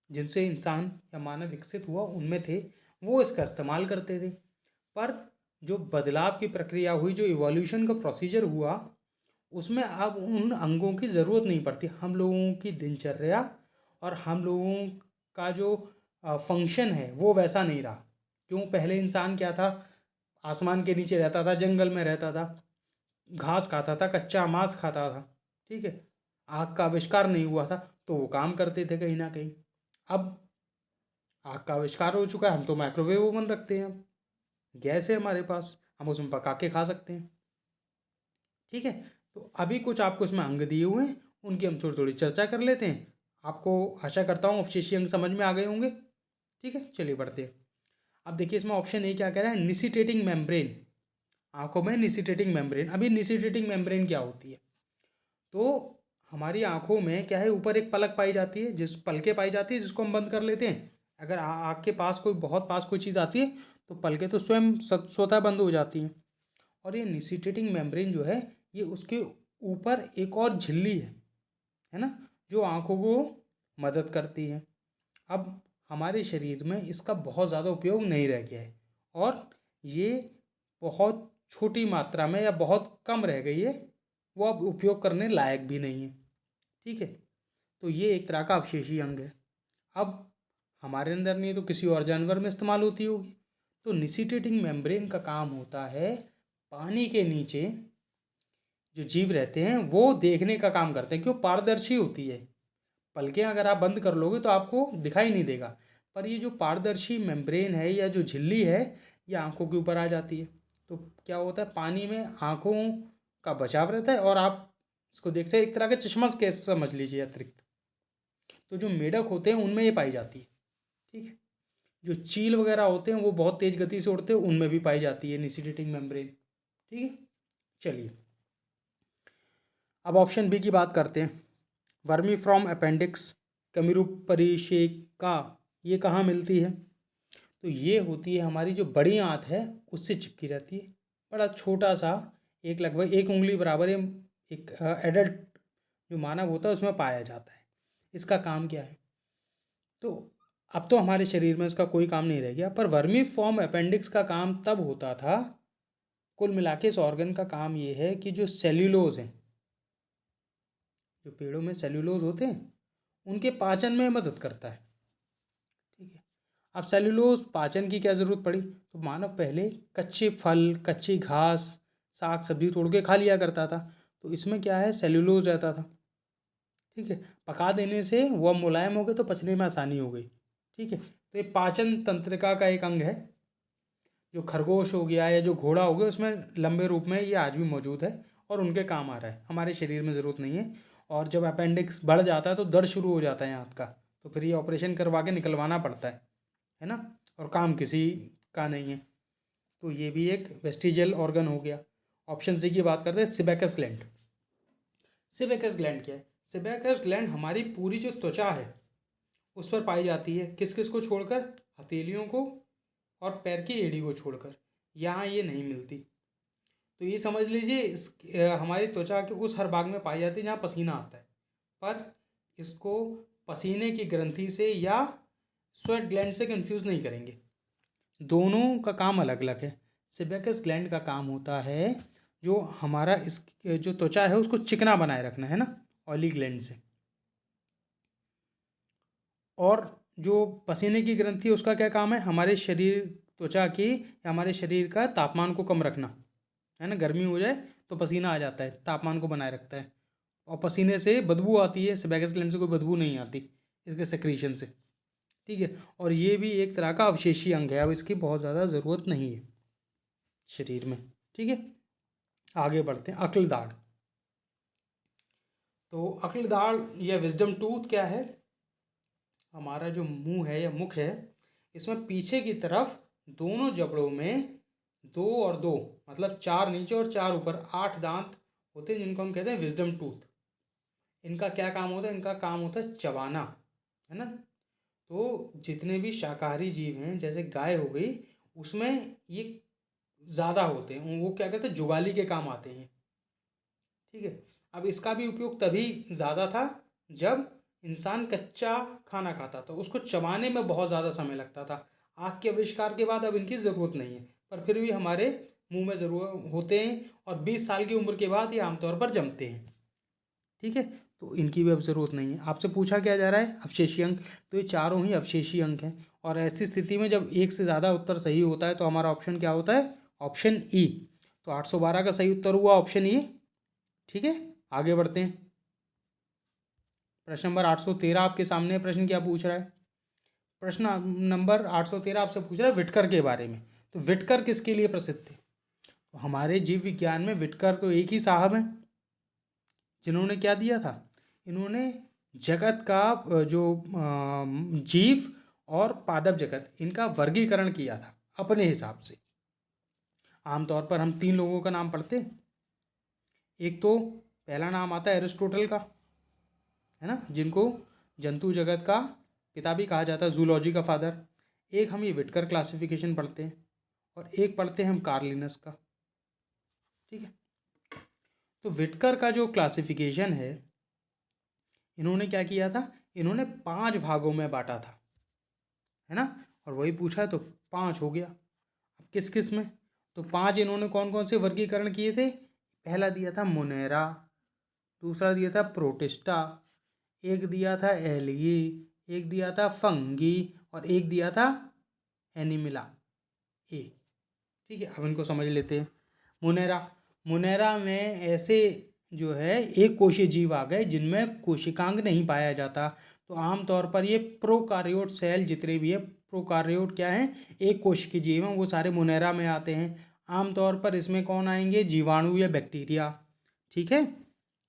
जिनसे इंसान या मानव विकसित हुआ उनमें थे, वो इसका इस्तेमाल करते थे। पर जो बदलाव की प्रक्रिया हुई, जो इवोल्यूशन का प्रोसीजर हुआ, उसमें अब उन अंगों की ज़रूरत नहीं पड़ती। हम लोगों की दिनचर्या और हम लोगों का जो फंक्शन है वो वैसा नहीं रहा। क्यों? पहले इंसान क्या था, आसमान के नीचे रहता था, जंगल में रहता था, घास खाता था, कच्चा मांस खाता था, ठीक है। आग का आविष्कार नहीं हुआ था, तो वो काम करते थे कहीं ना कहीं। अब आग का आविष्कार हो चुका है, हम तो माइक्रोवेव ओवन रखते हैं, अब गैस है हमारे पास, हम उसमें पका के खा सकते हैं, ठीक है। तो अभी कुछ आपको इसमें अंग दिए हुए हैं, उनकी हम थोड़ी थोड़ी चर्चा कर लेते हैं। आपको आशा करता हूँ अवशेषीय अंग समझ में आ गए होंगे, ठीक है। चलिए बढ़ते हैं। अब देखिए इसमें ऑप्शन ए क्या कह रहा है, निसिटेटिंग मेम्ब्रेन। आंखों में निसिटेटिंग मेम्ब्रेन। अभी निसिटेटिंग मेम्ब्रेन क्या होती है? तो हमारी आंखों में क्या है, ऊपर एक पलक पाई जाती है, जिस पलकें पाई जाती है, जिसको हम बंद कर लेते हैं। अगर आँख के पास कोई बहुत पास कोई चीज़ आती है तो पलकें तो स्वयं स्वतः बंद हो जाती हैं। और ये निसिटेटिंग मेम्ब्रेन जो है, ये उसके ऊपर एक और झिल्ली है ना, जो आँखों को मदद करती है। अब हमारे शरीर में इसका बहुत ज़्यादा उपयोग नहीं रह गया है, और ये बहुत छोटी मात्रा में या बहुत कम रह गई है, वो अब उपयोग करने लायक भी नहीं है, ठीक है। तो ये एक तरह का अवशेषीय अंग है। अब हमारे अंदर नहीं तो किसी और जानवर में इस्तेमाल होती होगी। तो निसिटेटिंग मेम्ब्रेन का काम होता है पानी के नीचे जो जीव रहते हैं वो देखने का काम करते हैं। क्यों? पारदर्शी होती है। पलकें अगर आप बंद कर लोगे तो आपको दिखाई नहीं देगा, पर ये जो पारदर्शी मेम्ब्रेन है या जो झिल्ली है, ये आंखों के ऊपर आ जाती है। तो क्या होता है, पानी में आंखों का बचाव रहता है और आप इसको देखते हैं, एक तरह का चश्मा केस समझ लीजिए अतिरिक्त। तो जो मेढक होते हैं उनमें ये पाई जाती है, ठीक है। जो चील वगैरह होते हैं वो बहुत तेज़ गति से उड़ते हैं, उनमें भी पाई जाती है निसिटेटिंग मेम्ब्रेन, ठीक है। चलिए अब ऑप्शन बी की बात करते हैं। वर्मी फ्रॉम अपेंडिक्स कमीरू परिशेका, ये कहाँ मिलती है? तो ये होती है हमारी जो बड़ी आंत है उससे चिपकी रहती है। बड़ा छोटा सा, एक लगभग एक उंगली बराबर एक एडल्ट जो मानव होता है उसमें पाया जाता है। इसका काम क्या है? तो अब तो हमारे शरीर में इसका कोई काम नहीं रह गया, पर वर्मी फॉर्म अपेंडिक्स का काम तब होता था। कुल मिला के इस ऑर्गन का काम ये है कि जो सेल्यूलोज हैं, जो पेड़ों में सेल्यूलोज होते हैं, उनके पाचन में मदद करता है, ठीक है। अब सेल्यूलोज पाचन की क्या ज़रूरत पड़ी? तो मानव पहले कच्चे फल, कच्ची घास, साग सब्जी तोड़ के खा लिया करता था। तो इसमें क्या है, सेल्यूलोज रहता था, ठीक है। पका देने से वो मुलायम हो गए तो पचने में आसानी हो गई, ठीक है। तो ये पाचन तंत्रिका का एक अंग है। जो खरगोश हो गया या जो घोड़ा हो गया, उसमें लंबे रूप में ये आज भी मौजूद है और उनके काम आ रहा है। हमारे शरीर में ज़रूरत नहीं है। और जब अपेंडिक्स बढ़ जाता है तो दर्द शुरू हो जाता है आंत का, तो फिर ये ऑपरेशन करवा के निकलवाना पड़ता है ना। और काम किसी का नहीं है। तो ये भी एक वेस्टिजियल ऑर्गन हो गया। ऑप्शन सी की बात करते हैं, सिबेकस ग्लैंड। सिबेकस ग्लैंड क्या है? सिबेकस ग्लैंड हमारी पूरी जो त्वचा है उस पर पाई जाती है। किस किस को छोड़कर? हथेलियों को और पैर की एड़ी को छोड़कर। यहाँ ये नहीं मिलती। तो ये समझ लीजिए हमारी त्वचा के उस हर भाग में पाई जाती है जहाँ पसीना आता है। पर इसको पसीने की ग्रंथि से या स्वेट ग्लैंड से कंफ्यूज नहीं करेंगे, दोनों का काम अलग अलग है। सेबेकस ग्लैंड का काम होता है जो हमारा इस जो त्वचा है उसको चिकना बनाए रखना, है ना, ऑयली ग्लैंड से। और जो पसीने की ग्रंथि है उसका क्या काम है? हमारे शरीर त्वचा की या हमारे शरीर का तापमान को कम रखना, है ना। गर्मी हो जाए तो पसीना आ जाता है, तापमान को बनाए रखता है। और पसीने से बदबू आती है, सेबेकस ग्लैंड से कोई बदबू नहीं आती इसके सेक्रीशन से, ठीक है। और ये भी एक तरह का अवशेषीय अंग है, अब इसकी बहुत ज़्यादा ज़रूरत नहीं है शरीर में, ठीक है। आगे बढ़ते हैं, अक्ल दाढ़। तो अक्ल दाढ़ या विजडम टूथ क्या है? हमारा जो मुंह है या मुख है, इसमें पीछे की तरफ दोनों जबड़ों में दो और दो, मतलब चार नीचे और चार ऊपर, 8 दांत होते हैं जिनको हम कहते हैं विजडम टूथ। इनका क्या काम होता है? इनका काम होता है चबाना, है ना। तो जितने भी शाकाहारी जीव हैं, जैसे गाय हो गई, उसमें ये ज़्यादा होते हैं, वो क्या कहते हैं, जुगाली के काम आते हैं। ठीक है। अब इसका भी उपयोग तभी ज़्यादा था जब इंसान कच्चा खाना खाता था, उसको चबाने में बहुत ज़्यादा समय लगता था। आग के आविष्कार के बाद अब इनकी ज़रूरत नहीं है, पर फिर भी हमारे मुंह में ज़रूर होते हैं, और 20 साल की उम्र के बाद ये आमतौर पर जमते हैं। ठीक है। तो इनकी भी अब ज़रूरत नहीं है। आपसे पूछा क्या जा रहा है? अवशेषी अंक। तो ये चारों ही अवशेषी अंक हैं, और ऐसी स्थिति में जब एक से ज़्यादा उत्तर सही होता है तो हमारा ऑप्शन क्या होता है? Option E. तो 812 का सही उत्तर हुआ ऑप्शन ई। ठीक है, आगे बढ़ते हैं। प्रश्न नंबर 813 आपके सामने। प्रश्न क्या पूछ रहा है? प्रश्न नंबर 813 आपसे पूछ रहा है विटकर के बारे में। तो विटकर किसके लिए प्रसिद्ध थे? तो हमारे जीव विज्ञान में विटकर तो एक ही साहब हैं जिन्होंने क्या दिया था? इन्होंने जगत का जो जीव और पादप जगत, इनका वर्गीकरण किया था अपने हिसाब से। आमतौर पर हम 3 लोगों का नाम पढ़ते हैं। एक तो पहला नाम आता है एरिस्टोटल का, है ना, जिनको जंतु जगत का पिता भी कहा जाता है, जूलॉजी का फादर। एक हम ये विटकर क्लासिफिकेशन पढ़ते हैं, और एक पढ़ते हैं हम कार्लिनस का। ठीक है। तो विटकर का जो क्लासिफिकेशन है, इन्होंने क्या किया था? इन्होंने 5 भागों में बांटा था, है ना। और वही पूछा तो 5 हो गया। अब किस किस में? तो 5 इन्होंने कौन कौन से वर्गीकरण किए थे? पहला दिया था मोनेरा, दूसरा दिया था प्रोटिस्टा, एक दिया था एलगी, एक दिया था फंगी, और एक दिया था एनिमिला ए। ठीक है, अब इनको समझ लेते हैं। मुनेरा। मुनेरा में ऐसे जो है एक कोशीय जीव आ गए जिनमें कोशिकांग नहीं पाया जाता। तो आमतौर पर ये प्रोकार्योट सेल जितने भी है, प्रोकार्योट क्या है, एक कोशिकीय जीव हैं, वो सारे मुनेरा में आते हैं। आमतौर पर इसमें कौन आएंगे? जीवाणु या बैक्टीरिया। ठीक है,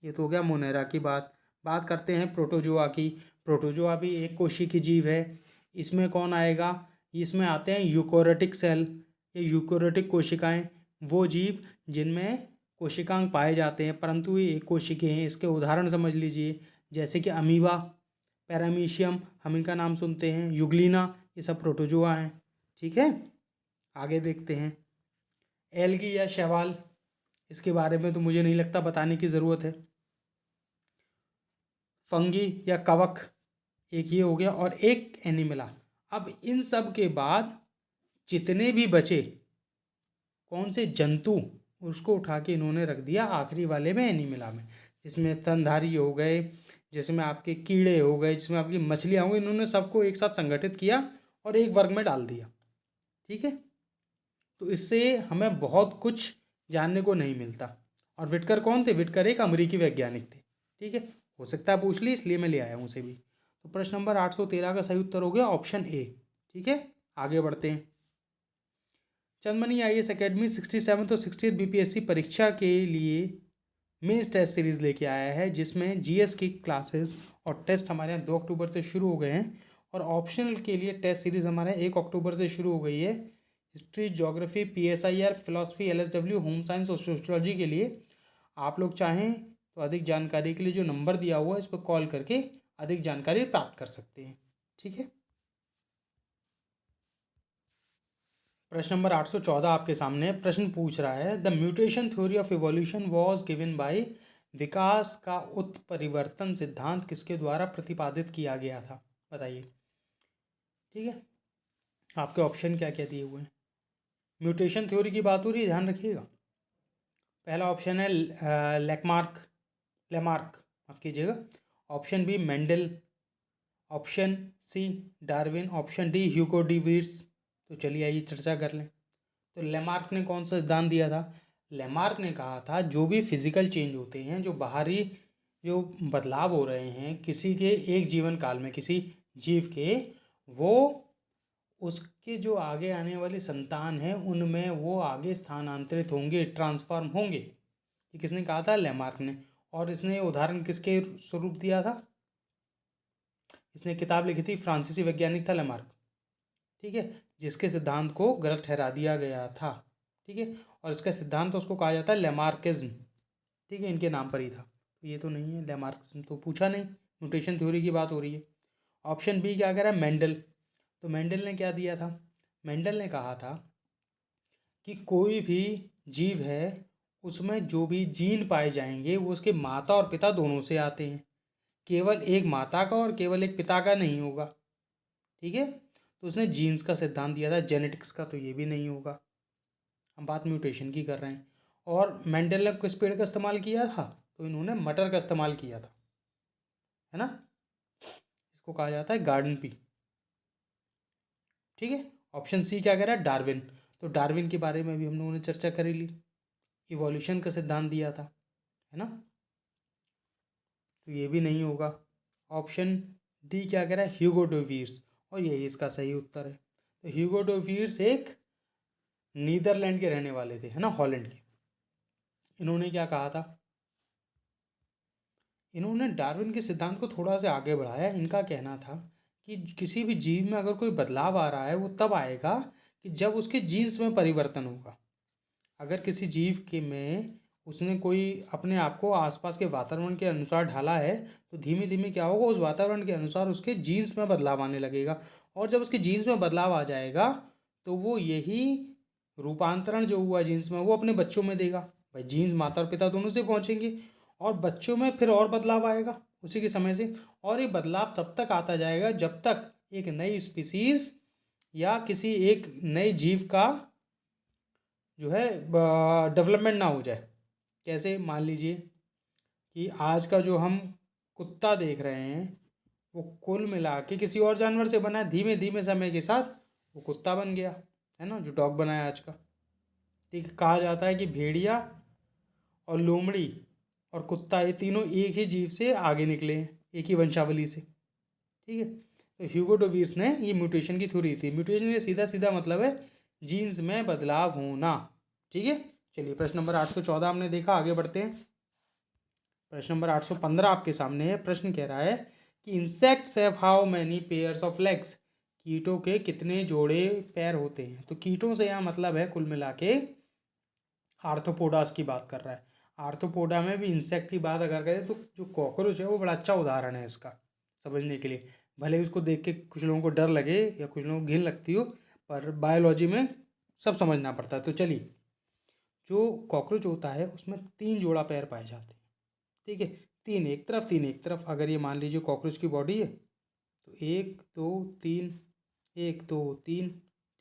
ये तो हो गया मुनेरा की बात। बात करते हैं प्रोटोजोआ की। प्रोटोजोआ भी एक कोशिकीय जीव है। इसमें कौन आएगा? इसमें आते हैं यूकोरियोटिक सेल, ये यूकोरियोटिक कोशिकाएं, वो जीव जिनमें कोशिकांग पाए जाते हैं परंतु ये एक कोशिकीय हैं। इसके उदाहरण समझ लीजिए, जैसे कि अमीबा, पैरामीशियम, हम इनका नाम सुनते हैं, युग्लिना, ये सब प्रोटोजोआ हैं। ठीक है, आगे देखते हैं। एल्गी या शैवाल, इसके बारे में तो मुझे नहीं लगता बताने की ज़रूरत है। फंगी या कवक, एक ये हो गया, और एक एनिमिला। अब इन सब के बाद जितने भी बचे कौन से जंतु, उसको उठा के इन्होंने रख दिया आखिरी वाले में, एनिमिला में, जिसमें स्तनधारी हो गए, जिसमें आपके कीड़े हो गए, जिसमें आपकी मछलियाँ हो गई। इन्होंने सबको एक साथ संगठित किया और एक वर्ग में डाल दिया। ठीक है, तो इससे हमें बहुत कुछ जानने को नहीं मिलता। और विटकर कौन थे? विटकर एक अमेरिकी वैज्ञानिक थे। ठीक है, हो सकता है पूछ ली, इसलिए मैं ले आया हूँ उसे भी। तो प्रश्न नंबर 813 का सही उत्तर हो गया ऑप्शन ए। ठीक है, आगे बढ़ते हैं। चंदमणि IAS एकेडमी 67 तो 68 BPSC परीक्षा के लिए मेंस टेस्ट सीरीज़ लेके आया है, जिसमें GS की क्लासेस और टेस्ट हमारे यहाँ 2 अक्टूबर से शुरू हो गए हैं, और ऑप्शनल के लिए टेस्ट सीरीज़ हमारे यहाँ 1 अक्टूबर से शुरू हो गई है। History, geography, PSIR, philosophy, LSW, home science और सोशोलॉजी के लिए आप लोग चाहें तो अधिक जानकारी के लिए जो नंबर दिया हुआ है इस पर कॉल करके अधिक जानकारी प्राप्त कर सकते हैं। ठीक है, प्रश्न नंबर 814 आपके सामने। प्रश्न पूछ रहा है the mutation theory of evolution was given by, विकास का उत्परिवर्तन सिद्धांत किसके द्वारा प्रतिपादित किया गया था? बताइए। ठीक है, आपके ऑप्शन क्या क्या दिए हुए हैं? म्यूटेशन थ्योरी की बात हो रही है, ध्यान रखिएगा। पहला ऑप्शन है लेकमार्क, लेमार्क, माफ कीजिएगा। Option B Mendel, option C Darwin, option D Hugo de Vries. तो चलिए आइए चर्चा कर लें। तो लेमार्क ने कौन सा सिद्धांत दिया था? लेमार्क ने कहा था जो भी फिजिकल चेंज होते हैं, जो बाहरी जो बदलाव हो रहे हैं किसी के एक जीवन काल में, किसी जीव के, वो उसके जो आगे आने वाली संतान है उनमें वो आगे स्थानांतरित होंगे, ट्रांसफॉर्म होंगे। ये किसने कहा था? लेमार्क ने। और इसने उदाहरण किसके स्वरूप दिया था? इसने किताब लिखी थी, फ्रांसीसी वैज्ञानिक था लेमार्क। ठीक है, जिसके सिद्धांत को गलत ठहरा दिया गया था। ठीक है, और इसका सिद्धांत उसको कहा जाता है लेमार्किज्म। ठीक है, इनके नाम पर ही था। ये तो नहीं है, लैमार्क्स तो पूछा नहीं, म्यूटेशन थ्योरी की बात हो रही है। ऑप्शन बी क्या कह रहा है, मेंडल। तो मेंडल ने क्या दिया था, मेंडल ने कहा था कि कोई भी जीव है उसमें जो भी जीन पाए जाएंगे वो उसके माता और पिता दोनों से आते हैं, केवल एक माता का और केवल एक पिता का नहीं होगा। ठीक है, तो उसने जीन्स का सिद्धांत दिया था, जेनेटिक्स का तो ये भी नहीं होगा। हम बात म्यूटेशन की कर रहे हैं। और मेंडल ने किस पेड़ का इस्तेमाल किया था, तो इन्होंने मटर का इस्तेमाल किया था, है ना। इसको कहा जाता है गार्डन पी। ठीक है, ऑप्शन सी क्या कह रहा है, डार्विन। तो डार्विन के बारे में भी हम लोगों ने चर्चा करी ली, इवोल्यूशन का सिद्धांत दिया था, है ना। तो ये भी नहीं होगा। ऑप्शन डी क्या कह रहा है, ह्यूगो डोवीर्स, और यही इसका सही उत्तर है। तो ह्यूगो डोवीर्स एक नीदरलैंड के रहने वाले थे, है ना, हॉलैंड के। इन्होंने क्या कहा था, इन्होंने डार्विन के सिद्धांत को थोड़ा सा आगे बढ़ाया। इनका कहना था कि किसी भी जीव में अगर कोई बदलाव आ रहा है वो तब आएगा कि जब उसके जीन्स में परिवर्तन होगा। अगर किसी जीव के में उसने कोई अपने आप को आसपास के वातावरण के अनुसार ढाला है तो धीमे धीमे क्या होगा, उस वातावरण के अनुसार उसके जीन्स में बदलाव आने लगेगा। और जब उसके जीन्स में बदलाव आ जाएगा तो वो यही रूपांतरण जो हुआ जीन्स में वो अपने बच्चों में देगा। भाई जीन्स माता और पिता दोनों से पहुँचेंगे और बच्चों में फिर और बदलाव आएगा उसी के समय से। और ये बदलाव तब तक आता जाएगा जब तक एक नई स्पीसीज या किसी एक नए जीव का जो है डेवलपमेंट ना हो जाए। कैसे, मान लीजिए कि आज का जो हम कुत्ता देख रहे हैं वो कुल मिला के किसी और जानवर से बना है, धीमे धीमे समय के साथ वो कुत्ता बन गया, है ना, जो डॉग बना है आज का। ठीक है, कहा जाता है कि भेड़िया और लोमड़ी और कुत्ता ये तीनों एक ही जीव से आगे निकले हैं, एक ही वंशावली से। ठीक है, तो ह्यूगो डोवियर्स ने ये म्यूटेशन की थ्योरी थी। म्यूटेशन का सीधा सीधा मतलब है जीन्स में बदलाव होना। ठीक है, चलिए प्रश्न नंबर 814 हमने देखा, आगे बढ़ते हैं। प्रश्न नंबर 815 आपके सामने है। प्रश्न कह रहा है कि insects have how many pairs of legs, कीटों के कितने जोड़े पैर होते हैं। तो कीटों से यहाँ मतलब है कुल मिला के आर्थ्रोपोडास की बात कर रहा है। आर्थ्रोपोडा में भी इंसेक्ट की बात अगर करें तो जो कॉकरोच है वो बड़ा अच्छा उदाहरण है इसका समझने के लिए। भले ही उसको देख के कुछ लोगों को डर लगे या कुछ लोगों को घिन लगती हो, पर बायोलॉजी में सब समझना पड़ता है। तो चलिए, जो कॉकरोच होता है उसमें 3 जोड़ा पैर पाए जाते हैं। ठीक है, 3 एक तरफ 3 एक तरफ। अगर ये मान लीजिए कॉकरोच की बॉडी है तो 1 2 3, 1 2 3।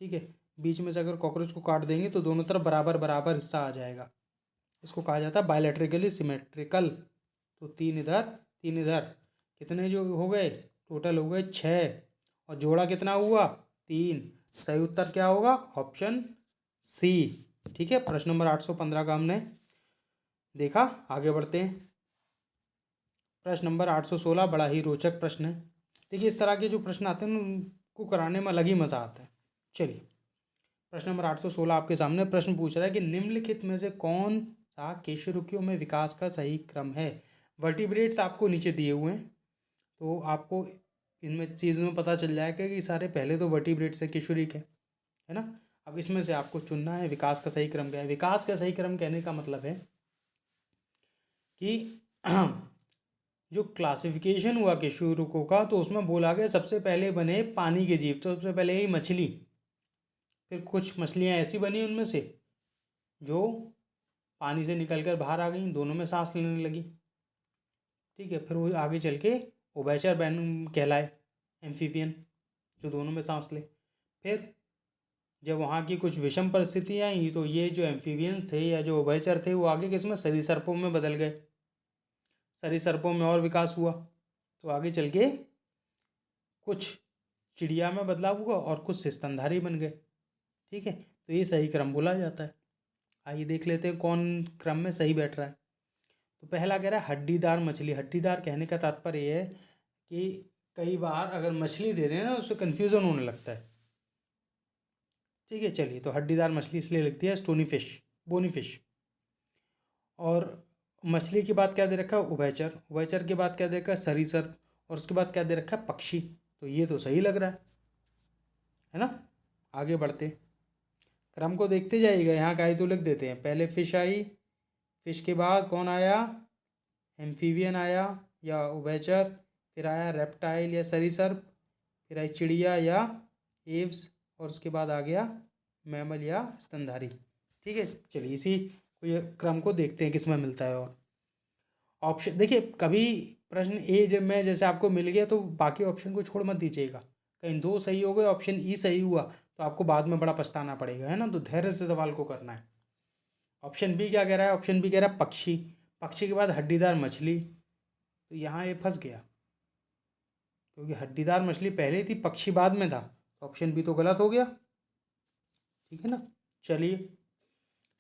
ठीक है, बीच में से अगर कॉकरोच को काट देंगे तो दोनों तरफ बराबर बराबर हिस्सा आ जाएगा। इसको कहा जाता है बायोलैटरिकली सिमेट्रिकल। तो 3 इधर 3 इधर, कितने जो हो गए, टोटल हो गए 6। और जोड़ा कितना हुआ, 3। सही उत्तर क्या होगा, ऑप्शन सी। ठीक है, प्रश्न नंबर 815 का हमने देखा, आगे बढ़ते हैं। प्रश्न नंबर 816 बड़ा ही रोचक प्रश्न है। देखिए, इस तरह के जो प्रश्न आते हैं ना उनको कराने में अलग ही मज़ा आता है। चलिए, प्रश्न नंबर 816 आपके सामने प्रश्न पूछ रहा है कि निम्नलिखित में से कौन सा केशरुकियों में विकास का सही क्रम है। वर्टिब्रेट्स आपको नीचे दिए हुए हैं, तो आपको इनमें चीज़ों में पता चल जाएगा कि सारे पहले तो वर्टिब्रेट्स है, केशरिक है ना। अब इसमें से आपको चुनना है विकास का सही क्रम क्या है। विकास का सही क्रम कहने का मतलब है कि जो क्लासिफिकेशन हुआ केशुरुकों का तो उसमें बोला गया सबसे पहले बने पानी के जीव, तो सबसे पहले ही मछली, फिर कुछ मछलियाँ ऐसी बनी उनमें से जो पानी से निकलकर बाहर आ गई, दोनों में सांस लेने लगी। ठीक है, फिर वो आगे चल के उभयचर बन कहलाए, एम्फीबियन, जो दोनों में सांस ले। फिर जब वहाँ की कुछ विषम परिस्थितियाँ आई तो ये जो एम्फीबियंस थे या जो उभयचर थे वो आगे किसमें, सरीसृपों में बदल गए। सरीसृपों में और विकास हुआ तो आगे चल के कुछ चिड़िया में बदलाव हुआ और कुछ स्तनधारी बन गए। ठीक है, तो ये सही क्रम बोला जाता है। आइए देख लेते हैं कौन क्रम में सही बैठ रहा है। तो पहला कह रहा है हड्डीदार मछली। हड्डीदार कहने का तात्पर्य ये है कि कई बार अगर मछली दे दें ना उससे कन्फ्यूज़न होने लगता है। ठीक है, चलिए, तो हड्डीदार मछली इसलिए लिख दिया, स्टोनी फिश, बोनी फिश। और मछली के बाद क्या दे रखा है, उभयचर। उभयचर के बाद क्या दे रखा है, सरीसर। और उसके बाद क्या दे रखा है, पक्षी। तो ये तो सही लग रहा है ना। आगे बढ़ते, क्रम को देखते जाइएगा। यहाँ का ही तो लिख देते हैं, पहले फिश आई, फिश के बाद कौन आया, एम्फीबियन आया या उभयचर, फिर आया रेप्टाइल या सरीसृप, फिर आई चिड़िया या एव्स, और उसके बाद आ गया मैमल या स्तनधारी। ठीक है, चलिए इसी क्रम को देखते हैं किसमें मिलता है। और ऑप्शन देखिए, कभी प्रश्न ए जब में जैसे आपको मिल गया तो बाकी ऑप्शन को छोड़ मत दीजिएगा। कहीं दो सही हो गए, ऑप्शन ई सही हुआ तो आपको बाद में बड़ा पछताना पड़ेगा, है ना। तो धैर्य से सवाल को करना है। ऑप्शन बी क्या कह रहा है? ऑप्शन बी कह रहा है पक्षी। पक्षी के बाद हड्डीदार मछली, तो यहाँ ये फंस गया क्योंकि हड्डीदार मछली पहले थी, पक्षी बाद में था, तो ऑप्शन बी तो गलत हो गया। ठीक है ना। चलिए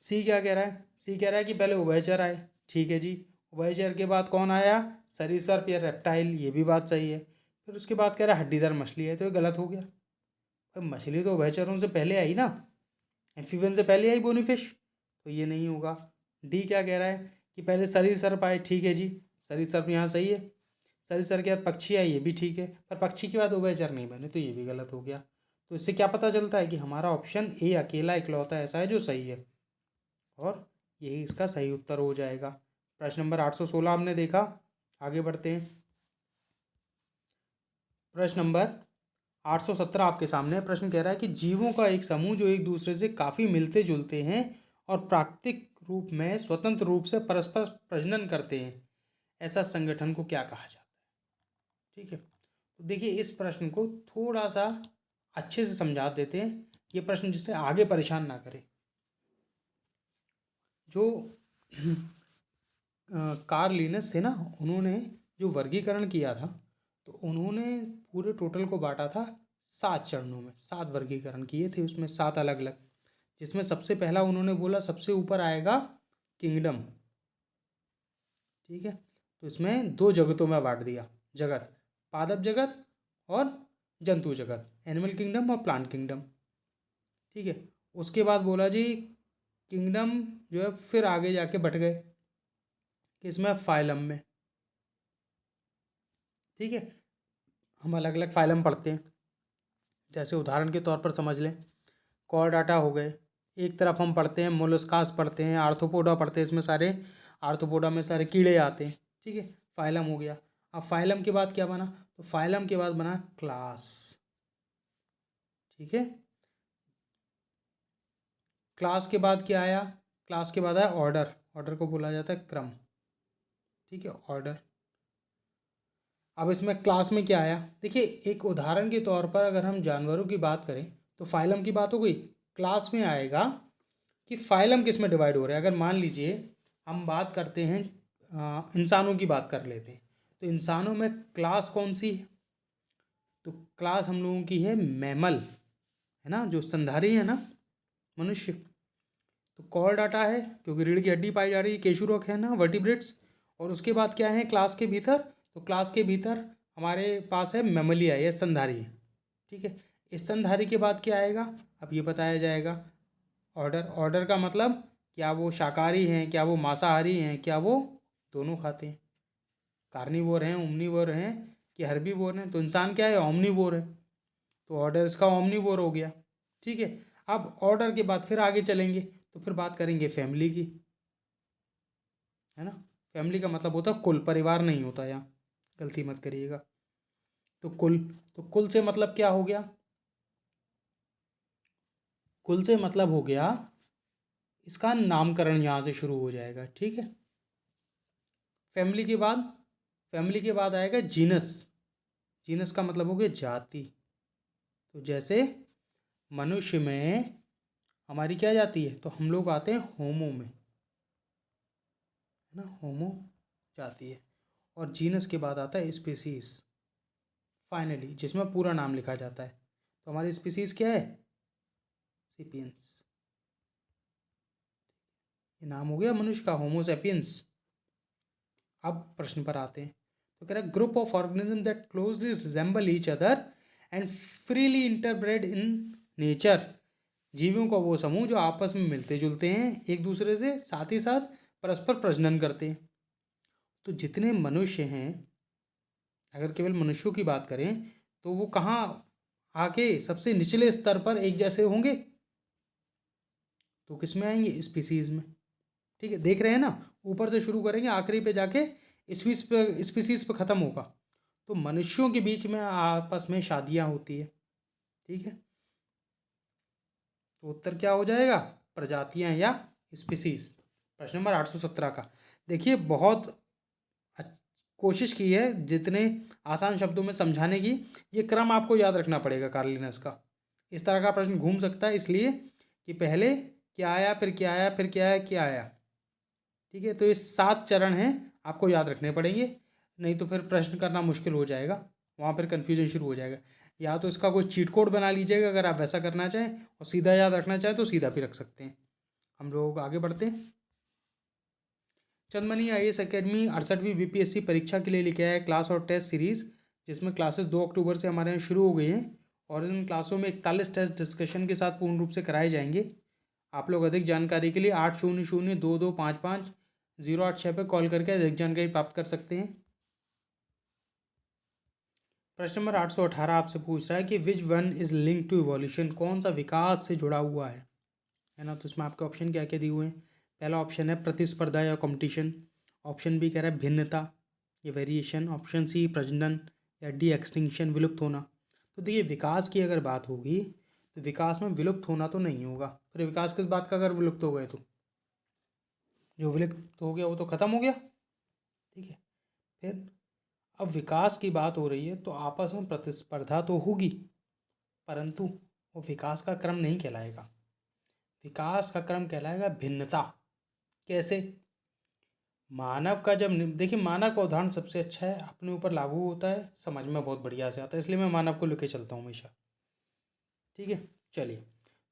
सी क्या कह रहा है? सी कह रहा है कि पहले उभयचर आए। ठीक है जी, उभयचर के बाद कौन आया? सरीसृप या रेप्टाइल, ये भी बात सही है। फिर उसके बाद कह रहा है हड्डीदार मछली है, तो ये गलत हो गया। भाई मछली तो उभयचरों से पहले आई ना, एम्फीबियन से पहले आई बोनी फिश, तो ये नहीं होगा। डी क्या कह रहा है कि पहले सरीसृप आए। ठीक है जी, सरीसृप यहाँ सही है। सरीसृप के बाद पक्षी आए, ये भी ठीक है, पर पक्षी के बाद उभयचर नहीं बने, तो ये भी गलत हो गया। तो इससे क्या पता चलता है कि हमारा ऑप्शन ए अकेला इकलौता ऐसा है जो सही है, और यही इसका सही उत्तर हो जाएगा। प्रश्न नंबर 816 हमने देखा। आगे बढ़ते हैं। प्रश्न नंबर 817 आपके सामने है। प्रश्न कह रहा है कि जीवों का एक समूह जो एक दूसरे से काफ़ी मिलते जुलते हैं और प्राकृतिक रूप में स्वतंत्र रूप से परस्पर प्रजनन करते हैं, ऐसा संगठन को क्या कहा जाता है? ठीक है, तो देखिए इस प्रश्न को थोड़ा सा अच्छे से समझा देते हैं, ये प्रश्न जिससे आगे परेशान ना करे। जो कार्ल लिनस थे ना, उन्होंने जो वर्गीकरण किया था, तो उन्होंने पूरे टोटल को बांटा था 7 चरणों में। 7 वर्गीकरण किए थे उसमें, 7 अलग अलग, जिसमें सबसे पहला उन्होंने बोला सबसे ऊपर आएगा किंगडम। ठीक है, तो इसमें 2 जगतों में बांट दिया, जगत, पादप जगत और जंतु जगत, एनिमल किंगडम और प्लांट किंगडम। ठीक है, उसके बाद बोला जी किंगडम जो है फिर आगे जाके बट गए किसमें? फाइलम में। ठीक है, हम अलग अलग फाइलम पढ़ते हैं, जैसे उदाहरण के तौर पर समझ लें, कॉर्डाटा हो गए। एक तरफ हम पढ़ते हैं मोलस्कास पढ़ते हैं, आर्थ्रोपोडा पढ़ते हैं, इसमें सारे आर्थ्रोपोडा में सारे कीड़े आते हैं। ठीक है, फाइलम हो गया। अब फाइलम के बाद क्या बना? तो फाइलम के बाद बना क्लास। ठीक है, क्लास के बाद क्या आया? क्लास के बाद आया ऑर्डर। ऑर्डर को बोला जाता है क्रम। ठीक है, ऑर्डर। अब इसमें क्लास में क्या आया? देखिए एक उदाहरण के तौर पर अगर हम जानवरों की बात करें तो फाइलम की बात हो गई। क्लास में आएगा कि फाइलम किस में डिवाइड हो रहा है। अगर मान लीजिए हम बात करते हैं, इंसानों की बात कर लेते हैं, तो इंसानों में क्लास कौन सी है? तो क्लास हम लोगों की है मैमल, है ना, जो स्तनधारी है ना, मनुष्य। तो कॉल डाटा है क्योंकि रीढ़ की हड्डी पाई जा रही है, केशुरक है ना, वर्टिब्रेट्स। और उसके बाद क्या है क्लास के भीतर? तो क्लास के भीतर हमारे पास है मेमलिया या स्तनधारी है। ठीक है, स्तनधारी के बाद क्या आएगा? अब ये बताया जाएगा। ऑर्डर। ऑर्डर का मतलब क्या वो शाकाहारी हैं, क्या वो मांसाहारी हैं, क्या वो दोनों खाते हैं, कार्निवोर हैं, ओमनीवोर हैं कि हर्बीवोर हैं? तो इंसान क्या है? ओमनीवोर है, तो ऑर्डर इसका ओमनीवोर हो गया। ठीक है, अब ऑर्डर के बाद फिर आगे चलेंगे तो फिर बात करेंगे फैमिली की, है ना। फैमिली का मतलब होता है कुल, परिवार नहीं होता यहाँ, गलती मत करिएगा। तो कुल, तो कुल से मतलब क्या हो गया? कुल से मतलब हो गया इसका नामकरण यहाँ से शुरू हो जाएगा। ठीक है, फैमिली के बाद, फैमिली के बाद आएगा जीनस। जीनस का मतलब हो गया जाति। तो जैसे मनुष्य में हमारी क्या जाति है? तो हम लोग आते हैं होमो में, है ना, होमो जाति है। और जीनस के बाद आता है स्पीसीज फाइनली, जिसमें पूरा नाम लिखा जाता है। तो हमारी स्पीसीज क्या है? सेपियंस। ये नाम हो गया मनुष्य का, होमो सेपियंस। अब प्रश्न पर आते हैं। तो कह रहा है group of organism that closely resemble each other and freely interbreed in nature. जीवों का वो समूह जो आपस में मिलते जुलते हैं एक दूसरे से, साथ ही साथ परस्पर प्रजनन करते हैं। तो जितने मनुष्य हैं, अगर केवल मनुष्यों की बात करें तो वो कहाँ आके सबसे निचले स्तर पर एक जैसे होंगे? तो किस में आएंगे? स्पीसीज में। ठीक है, देख रहे हैं ना, ऊपर से शुरू करेंगे आखिरी पे जाके स्पीसीज पे ख़त्म होगा तो मनुष्यों के बीच में आपस में शादियाँ होती है। ठीक है, तो उत्तर क्या हो जाएगा? प्रजातियां या स्पीसीज। प्रश्न नंबर 817 का देखिए, बहुत कोशिश की है जितने आसान शब्दों में समझाने की। ये क्रम आपको याद रखना पड़ेगा कार्लिनस का। इस तरह का प्रश्न घूम सकता है, इसलिए कि पहले क्या आया, फिर क्या आया, फिर क्या आया, क्या आया। ठीक है, तो ये 7 चरण हैं, आपको याद रखने पड़ेंगे, नहीं तो फिर प्रश्न करना मुश्किल हो जाएगा, वहाँ पर कन्फ्यूजन शुरू हो जाएगा। या तो इसका कोई चीट कोड बना लीजिएगा अगर आप वैसा करना चाहें, और सीधा याद रखना चाहें तो सीधा भी रख सकते हैं। हम लोग आगे बढ़ते हैं। चंदमनी IAS एकेडमी 68वीं BPSC परीक्षा के लिए लेके आया है क्लास और टेस्ट सीरीज़, जिसमें क्लासेस 2 अक्टूबर से हमारे यहाँ शुरू हो गई हैं, और इन क्लासों में 41 टेस्ट डिस्कशन के साथ पूर्ण रूप से कराए जाएंगे। आप लोग अधिक जानकारी के लिए 800-2255-086 पर कॉल करके अधिक जानकारी प्राप्त कर सकते हैं। प्रश्न नंबर 818 आपसे पूछ रहा है कि which one is link to evolution, कौन सा विकास से जुड़ा हुआ है ना। तो इसमें आपके ऑप्शन क्या क्या दिए हुए हैं। पहला ऑप्शन है प्रतिस्पर्धा या कंपटीशन, ऑप्शन बी कह रहा है भिन्नता या वेरिएशन, ऑप्शन सी प्रजनन, या डी एक्सटिंक्शन विलुप्त होना। तो देखिए, विकास की अगर बात होगी तो विकास में विलुप्त होना तो नहीं होगा। फिर विकास किस बात का अगर विलुप्त हो गए तो जो विलुप्त हो गया वो तो खत्म हो गया। ठीक है, फिर अब विकास की बात हो रही है तो आपस में प्रतिस्पर्धा तो होगी, परंतु वो विकास का क्रम नहीं कहलाएगा। विकास का क्रम कहलाएगा भिन्नता। कैसे? मानव का जब देखिए, मानव का उदाहरण सबसे अच्छा है, अपने ऊपर लागू होता है, समझ में बहुत बढ़िया से आता है, इसलिए मैं मानव को लेके चलता हूँ हमेशा। ठीक है, चलिए,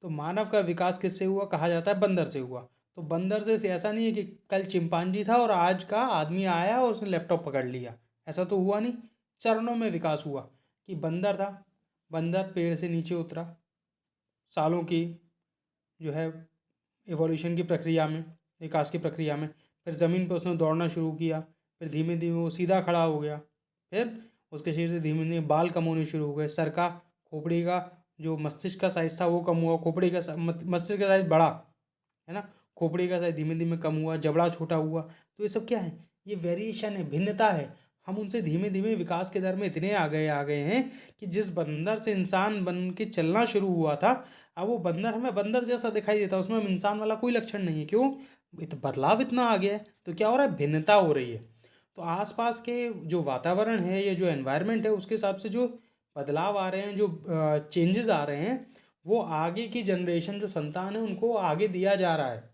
तो मानव का विकास किससे हुआ? कहा जाता है बंदर से हुआ। तो बंदर से ऐसा नहीं है कि कल चिंपांजी था और आज का आदमी आया और उसने लैपटॉप पकड़ लिया, ऐसा तो हुआ नहीं। चरणों में विकास हुआ कि बंदर था, बंदर पेड़ से नीचे उतरा, सालों की जो है इवोल्यूशन की प्रक्रिया में, विकास की प्रक्रिया में, फिर ज़मीन पर उसने दौड़ना शुरू किया, फिर धीमे धीमे वो सीधा खड़ा हो गया, फिर उसके शरीर से धीमे धीमे बाल कम होने शुरू हो गए, सर का, खोपड़ी का जो मस्तिष्क का साइज़ था वो कम हुआ, खोपड़ी का मस्तिष्क का साइज़ बढ़ा, है ना, खोपड़ी का साइज़ धीमे धीमे कम हुआ, जबड़ा छोटा हुआ। तो ये सब क्या है? ये वेरिएशन है, भिन्नता है। हम उनसे धीमे धीमे विकास के दर में इतने आ गए हैं कि जिस बंदर से इंसान बन के चलना शुरू हुआ था, अब वो बंदर हमें बंदर जैसा दिखाई देता है, उसमें इंसान वाला कोई लक्षण नहीं है। क्यों? बदलाव इतना आ गया है, तो क्या हो रहा है? भिन्नता हो रही है। तो आसपास के जो वातावरण है या जो एनवायरनमेंट है उसके हिसाब से जो बदलाव आ रहे हैं, जो चेंजेस आ रहे हैं, वो आगे की जनरेशन जो संतान है उनको आगे दिया जा रहा है।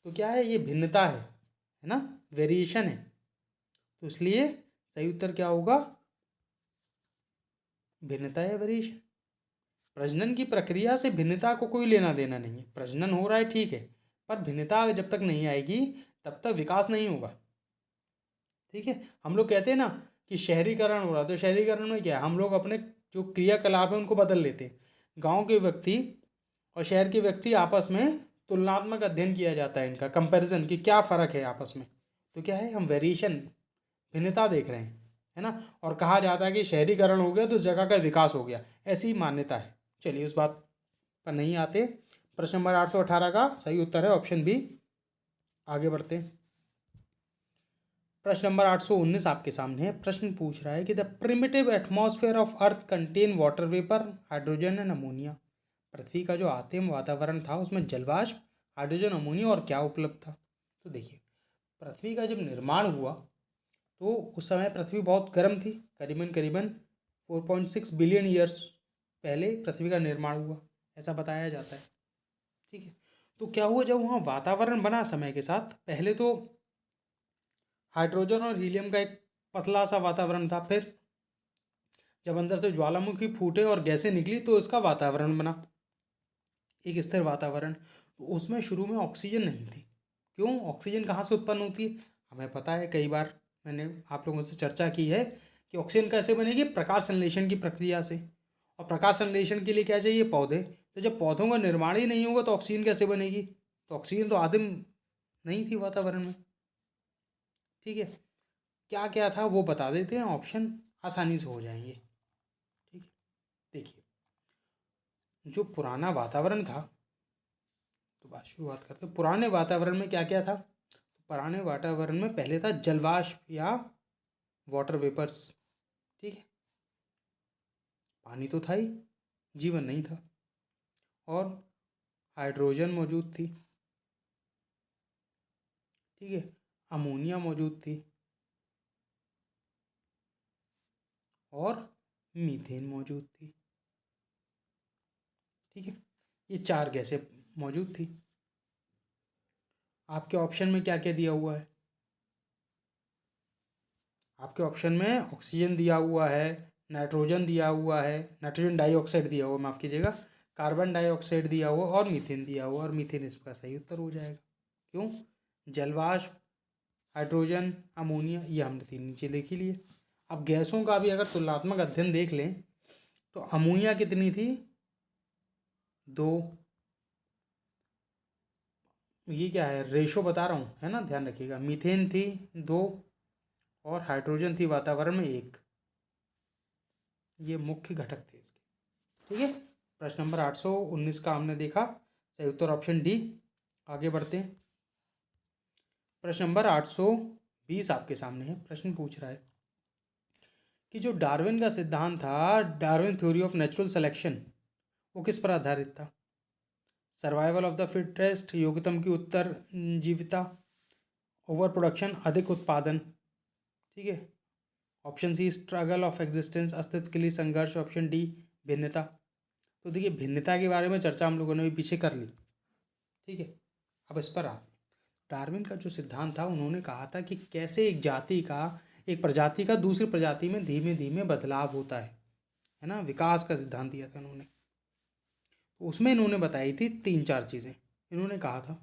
तो क्या है? ये भिन्नता है ना, वेरिएशन है। तो इसलिए सही उत्तर क्या होगा? भिन्नता या वेरिएशन। प्रजनन की प्रक्रिया से भिन्नता को कोई लेना देना नहीं है। प्रजनन हो रहा है ठीक है, पर भिन्नता जब तक नहीं आएगी तब तक विकास नहीं होगा। ठीक है, हम लोग कहते हैं ना कि शहरीकरण हो रहा है, तो शहरीकरण में क्या है? हम लोग अपने जो क्रियाकलाप है उनको बदल लेते हैं। गांव के व्यक्ति और शहर के व्यक्ति आपस में तुलनात्मक अध्ययन किया जाता है, इनका कंपैरिजन कि क्या फ़र्क है आपस में। तो क्या है? हम वेरिएशन, भिन्नता देख रहे हैं, है ना। और कहा जाता है कि शहरीकरण हो गया तो जगह का विकास हो गया, ऐसी मान्यता है। चलिए, उस बात पर नहीं आते। प्रश्न नंबर 818 का सही उत्तर है ऑप्शन बी। आगे बढ़ते हैं। प्रश्न नंबर 819 आपके सामने है। प्रश्न पूछ रहा है कि the primitive atmosphere of earth contain water vapour, hydrogen and ammonia. पृथ्वी का जो आदिम वातावरण था उसमें जलवाष्प, हाइड्रोजन, अमोनिया और क्या उपलब्ध था? तो देखिए, पृथ्वी का जब निर्माण हुआ तो उस समय पृथ्वी बहुत गर्म थी, करीबन करीबन 4.6 बिलियन ईयर्स पहले पृथ्वी का निर्माण हुआ, ऐसा बताया जाता है। ठीक है, तो क्या हुआ जब वहाँ वातावरण बना समय के साथ, पहले तो हाइड्रोजन और हीलियम का एक पतला सा वातावरण था, फिर जब अंदर से ज्वालामुखी फूटे और गैसें निकली तो इसका वातावरण बना, एक स्थिर वातावरण। तो उसमें शुरू में ऑक्सीजन नहीं थी। क्यों? ऑक्सीजन कहाँ से उत्पन्न होती है? हमें पता है, कई बार मैंने आप लोगों से चर्चा की है कि ऑक्सीजन कैसे बनेगी? प्रकाश संश्लेषण की प्रक्रिया से। और प्रकाश संश्लेषण के लिए क्या चाहिए? पौधे। तो जब पौधों का निर्माण ही नहीं होगा तो ऑक्सीजन कैसे बनेगी? तो ऑक्सीजन तो आदिम नहीं थी वातावरण में। ठीक है, क्या क्या था वो बता देते हैं, ऑप्शन आसानी से हो जाएंगे। ठीक है, देखिए, जो पुराना वातावरण था, तो बात शुरुआत करते हैं। पुराने वातावरण में क्या क्या था? पुराने वातावरण में पहले था जलवाष्प या वाटर वेपर्स। ठीक है, पानी तो था ही, जीवन नहीं था। और हाइड्रोजन मौजूद थी। ठीक है, अमोनिया मौजूद थी और मीथेन मौजूद थी। ठीक है, ये 4 गैसें मौजूद थी। आपके ऑप्शन में क्या क्या दिया हुआ है? आपके ऑप्शन में ऑक्सीजन दिया हुआ है, नाइट्रोजन दिया हुआ है, नाइट्रोजन डाइऑक्साइड दिया हुआ, माफ़ कीजिएगा, कार्बन डाइऑक्साइड दिया हुआ और मीथेन दिया हुआ। और मीथेन इसका सही उत्तर हो जाएगा। क्यों? जलवाष्प, हाइड्रोजन, अमोनिया, ये हमने 3 नीचे लिख ही लिए। अब गैसों का भी अगर तुलनात्मक अध्ययन देख लें तो अमोनिया कितनी थी? 2। ये क्या है, रेशो बता रहा हूँ, है ना, ध्यान रखिएगा। मीथेन थी 2 और हाइड्रोजन थी वातावरण में 1। ये मुख्य घटक थे इसके। ठीक है, प्रश्न नंबर 819 का हमने देखा, सही उत्तर ऑप्शन डी। आगे बढ़ते हैं। प्रश्न नंबर 820 आपके सामने है। प्रश्न पूछ रहा है कि जो डार्विन का सिद्धांत था, Darwin theory of natural selection, वो किस पर आधारित था? सर्वाइवल ऑफ द फिटेस्ट, योग्यतम की उत्तर जीविता, ओवर प्रोडक्शन अधिक उत्पादन। ठीक है, option C struggle of existence, अस्तित्व के लिए संघर्ष, ऑप्शन डी भिन्नता। तो देखिए, भिन्नता के बारे में चर्चा हम लोगों ने भी पीछे कर ली। ठीक है, अब इस पर आते। डार्विन का जो सिद्धांत था, उन्होंने कहा था कि कैसे एक प्रजाति का दूसरी प्रजाति में धीमे धीमे बदलाव होता है ना, विकास का सिद्धांत दिया था इन्होंने। तो उसमें इन्होंने बताई थी 3-4 चीज़ें। इन्होंने कहा था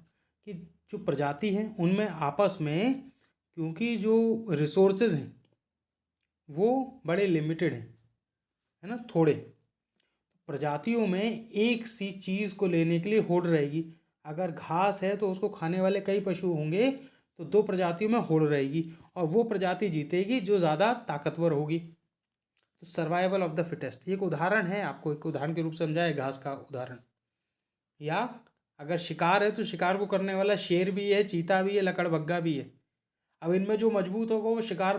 कि जो प्रजाति हैं उनमें आपस में, क्योंकि जो रिसोर्सेज हैं वो बड़े लिमिटेड हैं, है ना, थोड़े, प्रजातियों में एक सी चीज़ को लेने के लिए होड़ रहेगी। अगर घास है तो उसको खाने वाले कई पशु होंगे, तो 2 प्रजातियों में होड़ रहेगी और वो प्रजाति जीतेगी जो ज़्यादा ताकतवर होगी। तो सर्वाइवल ऑफ द फिटेस्ट एक उदाहरण है, आपको एक उदाहरण के रूप से समझाए, घास का उदाहरण। या अगर शिकार है तो शिकार को करने वाला शेर भी है, चीता भी है, लकड़बग्गा भी है। अब इनमें जो मजबूत होगा वो शिकार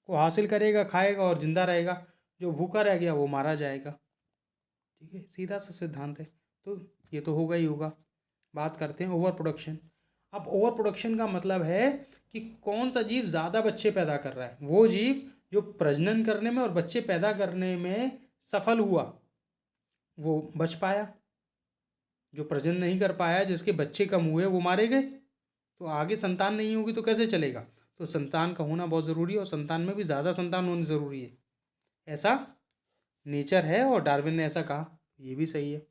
को हासिल करेगा, खाएगा और जिंदा रहेगा। जो भूखा रह गया वो मारा जाएगा। ठीक है, सीधा सा सिद्धांत है। तो ये तो होगा ही होगा। बात करते हैं ओवर प्रोडक्शन। अब ओवर प्रोडक्शन का मतलब है कि कौन सा जीव ज़्यादा बच्चे पैदा कर रहा है। वो जीव जो प्रजनन करने में और बच्चे पैदा करने में सफल हुआ वो बच पाया, जो प्रजनन नहीं कर पाया, जिसके बच्चे कम हुए, वो मारे गए। तो आगे संतान नहीं होगी तो कैसे चलेगा? तो संतान का होना बहुत ज़रूरी है और संतान में भी ज़्यादा संतान होनी ज़रूरी है। ऐसा नेचर है और डार्विन ने ऐसा कहा, ये भी सही है।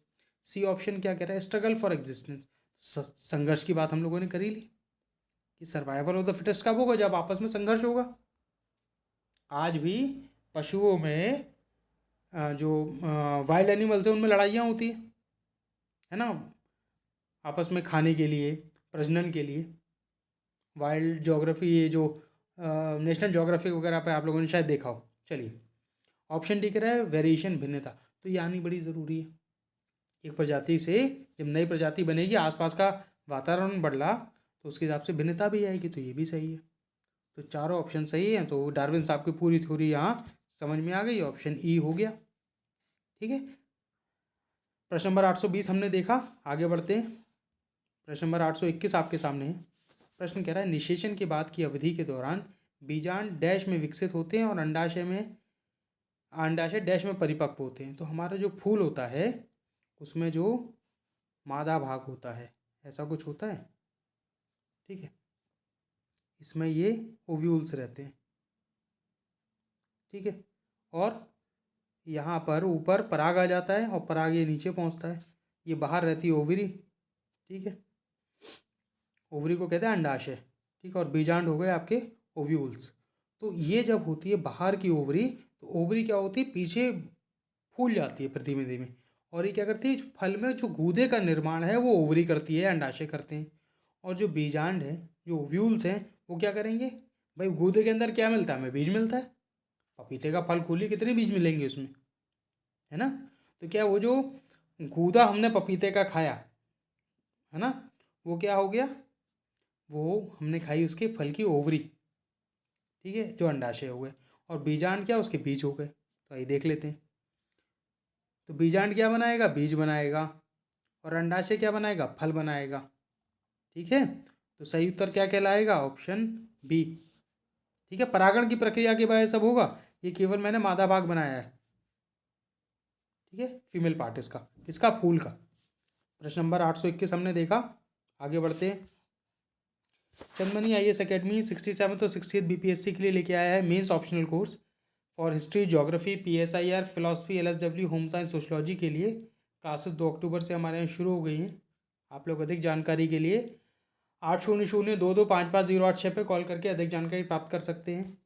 सी ऑप्शन क्या कह रहा है? स्ट्रगल फॉर एग्जिस्टेंस, संघर्ष की बात हम लोगों ने करी ली कि सर्वाइवल ऑफ द फिटेस्ट कब होगा? जब आपस में संघर्ष होगा। आज भी पशुओं में जो वाइल्ड एनिमल्स हैं उनमें लड़ाइयाँ होती है ना, आपस में खाने के लिए, प्रजनन के लिए। वाइल्ड ज्योग्राफी, ये जो नेशनल ज्योग्राफी वगैरह पे आप लोगों ने शायद देखा हो। चलिए, ऑप्शन डी कह रहा है वेरिएशन, भिन्नता। तो ये आनी बड़ी ज़रूरी है। एक प्रजाति से जब नई प्रजाति बनेगी, आसपास का वातावरण बदला, तो उसके हिसाब से भिन्नता भी आएगी। तो ये भी सही है। तो चारों ऑप्शन सही हैं। तो डार्विन साहब की पूरी थ्योरी यहाँ समझ में आ गई। ऑप्शन ई हो गया। ठीक है, प्रश्न नंबर 820 हमने देखा। आगे बढ़ते हैं। प्रश्न नंबर 821 आपके सामने है। प्रश्न कह रहा है निषेचन के बाद की अवधि के दौरान बीजांड डैश में विकसित होते हैं और अंडाशय डैश में परिपक्व होते हैं। तो हमारा जो फूल होता है उसमें जो मादा भाग होता है, ऐसा कुछ होता है। ठीक है, इसमें ये ओव्यूल्स रहते हैं। ठीक है, और यहाँ पर ऊपर पराग आ जाता है और पराग ये नीचे पहुँचता है। ये बाहर रहती है ओवरी। ठीक है, ओवरी को कहते हैं अंडाशय। ठीक है, और बीजांड हो गए आपके ओव्यूल्स। तो ये जब होती है बाहर की ओवरी, तो ओवरी क्या होती है, पीछे फूल जाती है फिर धीमे धीमे। और ये क्या करती है, फल में जो गूदे का निर्माण है वो ओवरी करती है, अंडाशय करते हैं। और जो बीजांड है, जो ओव्यूल्स हैं, वो क्या करेंगे? भाई गूदे के अंदर क्या मिलता है? हमें बीज मिलता है। पपीते का फल खोलिए, कितने बीज मिलेंगे उसमें, है ना। तो क्या वो जो गूदा हमने पपीते का खाया है ना, वो क्या हो गया? वो हमने खाई उसके फल की ओवरी, ठीक है, जो अंडाशय हुए। और बीजांड क्या, उसके बीज हो गए। तो आइए देख लेते हैं। तो बीजांड क्या बनाएगा, बीज बनाएगा। और अंडाशय क्या बनाएगा, फल बनाएगा। ठीक है, तो सही उत्तर क्या कहलाएगा, ऑप्शन बी। ठीक है, परागण की प्रक्रिया के बाद सब होगा, ये केवल मैंने मादा भाग बनाया है। ठीक है, फीमेल पार्ट इसका, किसका, फूल का। प्रश्न नंबर 821 हमने देखा। आगे बढ़ते हैं। चंदमनी IAS अकेडमी 67 तो 68 BPSC के लिए लेके आया है mains optional course for history, geography, PSIR, philosophy, LSW, home science, sociology के लिए। क्लासेस 2 अक्टूबर से हमारे यहाँ शुरू हो गई हैं। आप लोग अधिक जानकारी के लिए 800-225508 पे कॉल करके अधिक जानकारी प्राप्त कर सकते हैं।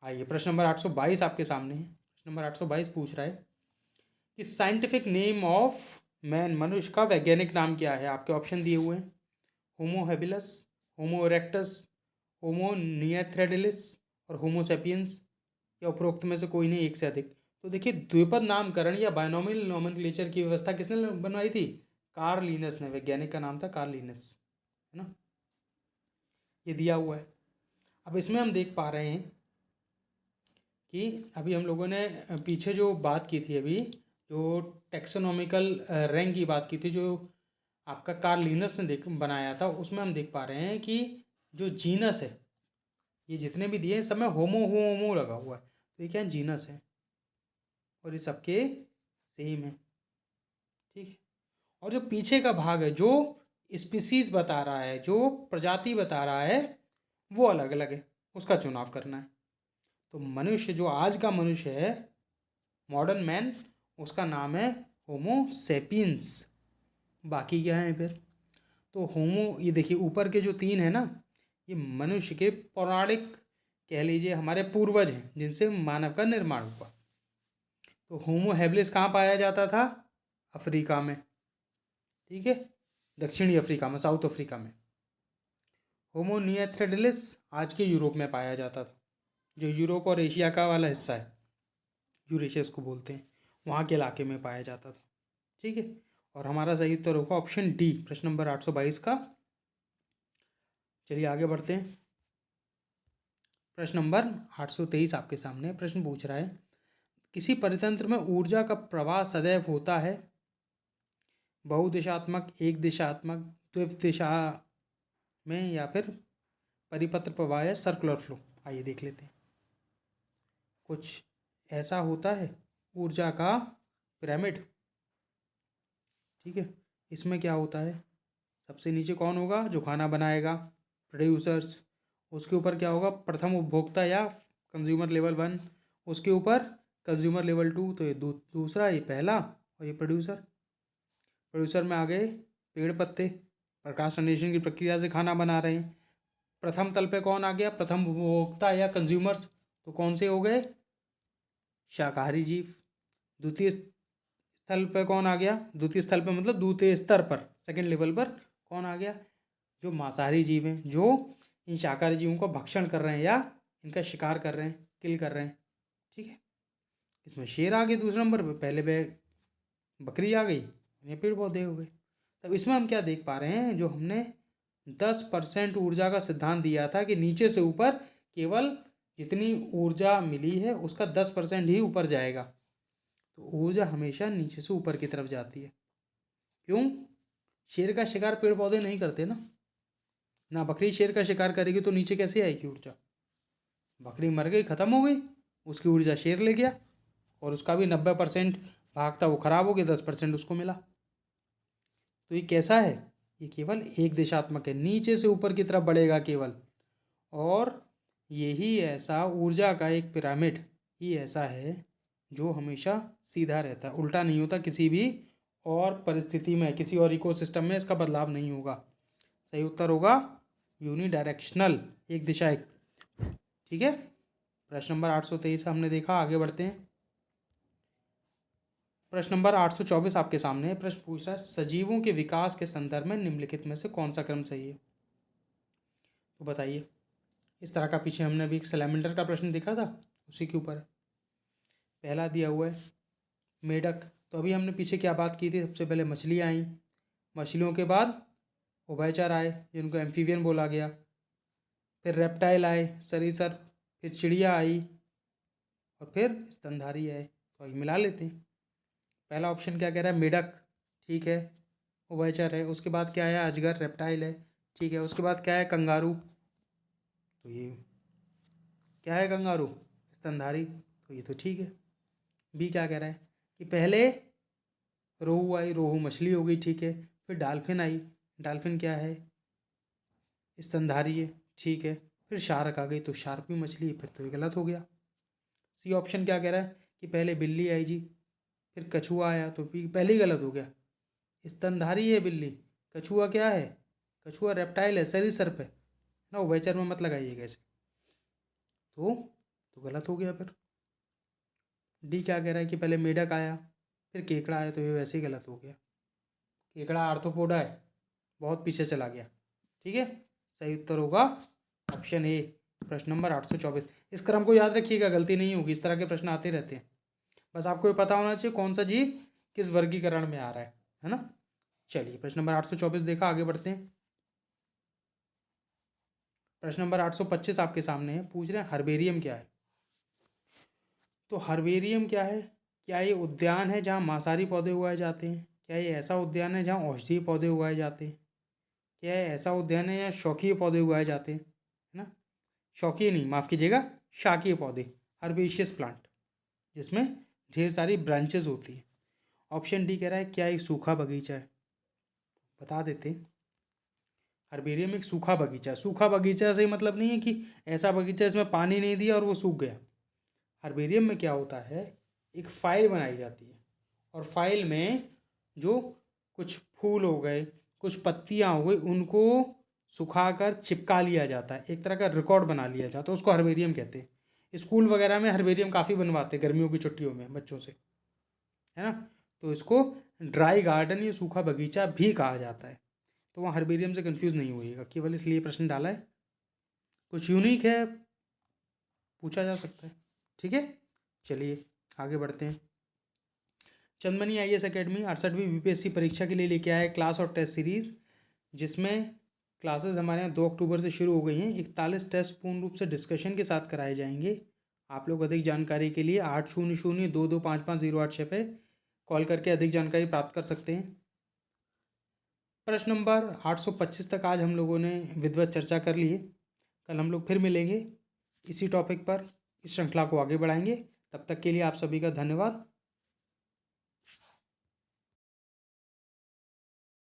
आइए, प्रश्न नंबर 822 आपके सामने है। प्रश्न नंबर 822 पूछ रहा है कि साइंटिफिक नेम ऑफ मैन, मनुष्य का वैज्ञानिक नाम क्या है। आपके ऑप्शन दिए हुए हैं, होमो हेबिलस, होमो इरेक्टस, होमो निएंथ्रेडिलिस और होमो सेपियंस, या उपरोक्त में से कोई नहीं, एक से अधिक। तो देखिए, द्विपद नामकरण या बायनोमियल नोमेनक्लेचर की व्यवस्था किसने बनवाई थी, कार्ल लिनस ने। वैज्ञानिक का नाम था कार्ल लिनस, है ना। ये दिया हुआ है। अब इसमें हम देख पा रहे हैं कि अभी हम लोगों ने पीछे जो बात की थी, अभी जो टेक्सोनॉमिकल रैंक की बात की थी, जो आपका कार्ल लिनस ने बनाया था, उसमें हम देख पा रहे हैं कि जो जीनस है, ये जितने भी दिए हैं सब में होमो होमो लगा हुआ है। तो ये क्या है, जीनस है, और ये सबके सेम है। ठीक है, और जो पीछे का भाग है, जो स्पीसीज बता रहा है, जो प्रजाति बता रहा है, वो अलग अलग है, उसका चुनाव करना है। तो मनुष्य, जो आज का मनुष्य है, मॉडर्न मैन, उसका नाम है होमो सेपियंस। बाकी क्या है फिर, तो होमो, ये देखिए ऊपर के जो तीन है ना, ये मनुष्य के पौराणिक, कह लीजिए हमारे पूर्वज हैं, जिनसे मानव का निर्माण हुआ। तो होमो हैबिलिस कहाँ पाया जाता था, अफ्रीका में। ठीक है, दक्षिणी अफ्रीका में, साउथ अफ्रीका में। होमो निएंथ्रेडिलिस आज के यूरोप में पाया जाता था, जो यूरोप और एशिया का वाला हिस्सा है, यूरेशियस को बोलते हैं, वहाँ के इलाके में पाया जाता था। ठीक है, और हमारा सही उत्तर होगा ऑप्शन डी, प्रश्न नंबर 822 का। चलिए आगे बढ़ते हैं। प्रश्न नंबर 823 आपके सामने प्रश्न पूछ रहा है, किसी परितंत्र में ऊर्जा का प्रवाह सदैव होता है, बहुदिशात्मक, एक दिशात्मक, द्विदिशा में, या फिर परिपत्र प्रवाह या सर्कुलर फ्लो। आइए देख लेते हैं। कुछ ऐसा होता है ऊर्जा का पिरामिड। ठीक है, इसमें क्या होता है, सबसे नीचे कौन होगा, जो खाना बनाएगा, प्रोड्यूसर्स। उसके ऊपर क्या होगा, प्रथम उपभोक्ता या कंज्यूमर लेवल 1। उसके ऊपर कंज्यूमर लेवल 2। तो ये दूसरा, ये पहला, और ये प्रोड्यूसर। प्रोड्यूसर में आ गए पेड़ पत्ते, प्रकाश संश्लेषण की प्रक्रिया से खाना बना रहे हैं। प्रथम तल पे कौन आ गया, प्रथम उपभोक्ता या कंज्यूमर्स। तो कौन से हो गए, शाकाहारी जीव। द्वितीय स्थल पे कौन आ गया, द्वितीय स्थल पे मतलब द्वितीय स्तर पर, सेकंड लेवल पर कौन आ गया, जो मांसाहारी जीव हैं, जो इन शाकाहारी जीवों का भक्षण कर रहे हैं या इनका शिकार कर रहे हैं, किल कर रहे हैं। ठीक है, इसमें शेर आ गए दूसरे नंबर पे, पहले पे बकरी आ गई, ये पेड़ पौधे हो गए। तब इसमें हम क्या देख पा रहे हैं, जो हमने 10% ऊर्जा का सिद्धांत दिया था कि नीचे से ऊपर केवल जितनी ऊर्जा मिली है उसका 10% ही ऊपर जाएगा। तो ऊर्जा हमेशा नीचे से ऊपर की तरफ जाती है। क्यों, शेर का शिकार पेड़ पौधे नहीं करते ना, ना बकरी शेर का शिकार करेगी, तो नीचे कैसे आएगी ऊर्जा। बकरी मर गई, ख़त्म हो गई, उसकी ऊर्जा शेर ले गया, और उसका भी 90% भाग था, वो खराब हो गया, 10% उसको मिला। तो ये कैसा है, ये केवल एक दिशात्मक है, नीचे से ऊपर की तरफ बढ़ेगा केवल। और यही ऐसा ऊर्जा का एक पिरामिड ही ऐसा है जो हमेशा सीधा रहता है, उल्टा नहीं होता, किसी भी और परिस्थिति में, किसी और इकोसिस्टम में इसका बदलाव नहीं होगा। सही उत्तर होगा यूनिडायरेक्शनल, एक दिशा एक। ठीक है, प्रश्न नंबर 823 हमने देखा। आगे बढ़ते हैं। प्रश्न नंबर 824 आपके सामने है। प्रश्न पूछ रहा है, सजीवों के विकास के संदर्भ में निम्नलिखित में से कौन सा क्रम सही है। तो बताइए, इस तरह का पीछे हमने अभी एक सैलेमेंडर का प्रश्न देखा था, उसी के ऊपर है। पहला दिया हुआ है मेढक। तो अभी हमने पीछे क्या बात की थी, सबसे पहले मछलियाँ आई, मछलियों के बाद उभयचर आए जिनको एम्फीबियन बोला गया, फिर रेप्टाइल आए सरीसृप, फिर चिड़िया आई और फिर स्तनधारी आए। तो ये मिला लेते हैं। पहला ऑप्शन क्या कह रहा है, मेढक, ठीक है, उभयचर है। उसके बाद क्या है, अजगर, रेप्टाइल है, ठीक है। उसके बाद क्या है, कंगारू, तो ये क्या है, कंगारू, स्तनधारी, तो ये तो ठीक है। बी क्या कह रहा है कि पहले रोहू आई, रोहू मछली हो गई, ठीक है। फिर डॉल्फिन आई, डॉल्फिन क्या है, स्तनधारी है, ठीक है। फिर शार्क आ गई, तो शार्क भी मछली है, फिर तो ये गलत हो गया। सी ऑप्शन क्या कह रहा है कि पहले बिल्ली आई जी, फिर कछुआ आया, तो भी पहले ही गलत हो गया। स्तनधारी है बिल्ली, कछुआ क्या है, कछुआ रेप्टाइल है, सरीसृप है ना, उभयचर में मत लगाइएगा ऐसे। तो गलत हो गया। फिर डी क्या कह रहा है कि पहले मेढक आया फिर केकड़ा आया, तो ये वैसे ही गलत हो गया। केकड़ा आर्थ्रोपोडा है, बहुत पीछे चला गया, ठीक है। सही उत्तर होगा ऑप्शन ए, प्रश्न नंबर 824। इस क्रम को याद रखिएगा, गलती नहीं होगी, इस तरह के प्रश्न आते रहते हैं। बस आपको ये पता होना चाहिए कौन सा जीव किस वर्गीकरण में आ रहा है ना। चलिए प्रश्न नंबर 824 देखा, आगे बढ़ते हैं। प्रश्न नंबर 825 आपके सामने है, पूछ रहे हैं हर्बेरियम क्या है। तो हर्बेरियम क्या है, क्या ये उद्यान है जहाँ मांसाहारी पौधे उगाए जाते हैं, क्या ये ऐसा उद्यान है जहाँ औषधीय पौधे उगाए जाते हैं, क्या ये ऐसा उद्यान है जहाँ शौकीय पौधे उगाए जाते हैं, है ना, शौकीय नहीं, माफ़ कीजिएगा, शाकीय पौधे, हर्बेशियस प्लांट, जिसमें ढेर सारी ब्रांचेस होती हैं। ऑप्शन डी कह रहा है क्या ये सूखा बगीचा है। बता देते हैं, हर्बेरियम एक सूखा बगीचा है। सूखा बगीचा से ही मतलब नहीं है कि ऐसा बगीचा इसमें पानी नहीं दिया और वो सूख गया। हर्बेरियम में क्या होता है, एक फाइल बनाई जाती है और फाइल में जो कुछ फूल हो गए, कुछ पत्तियाँ हो गई, उनको सुखाकर चिपका लिया जाता है, एक तरह का रिकॉर्ड बना लिया जाता है, उसको हर्बेरियम कहते हैं। स्कूल वगैरह में हर्बेरियम काफ़ी बनवाते हैं गर्मियों की छुट्टियों में बच्चों से, है ना। तो इसको ड्राई गार्डन या सूखा बगीचा भी कहा जाता है। तो वहाँ हर्बेरियम से कंफ्यूज नहीं होइएगा, केवल इसलिए प्रश्न डाला है, कुछ यूनिक है, पूछा जा सकता है, ठीक है। चलिए आगे बढ़ते हैं। चंदमनी IAS एकेडमी 68वीं UPSC परीक्षा के लिए लेके आया है क्लास और टेस्ट सीरीज़, जिसमें क्लासेस हमारे यहाँ 2 अक्टूबर से शुरू हो गई हैं। 41 टेस्ट पूर्ण रूप से डिस्कशन के साथ कराए जाएंगे। आप लोग अधिक जानकारी के लिए 800-2255-086 पे कॉल करके अधिक जानकारी प्राप्त कर सकते हैं। प्रश्न नंबर 825 तक आज हम लोगों ने विधिवत चर्चा कर ली है। कल हम लोग फिर मिलेंगे इसी टॉपिक पर, इस श्रृंखला को आगे बढ़ाएंगे। तब तक के लिए आप सभी का धन्यवाद।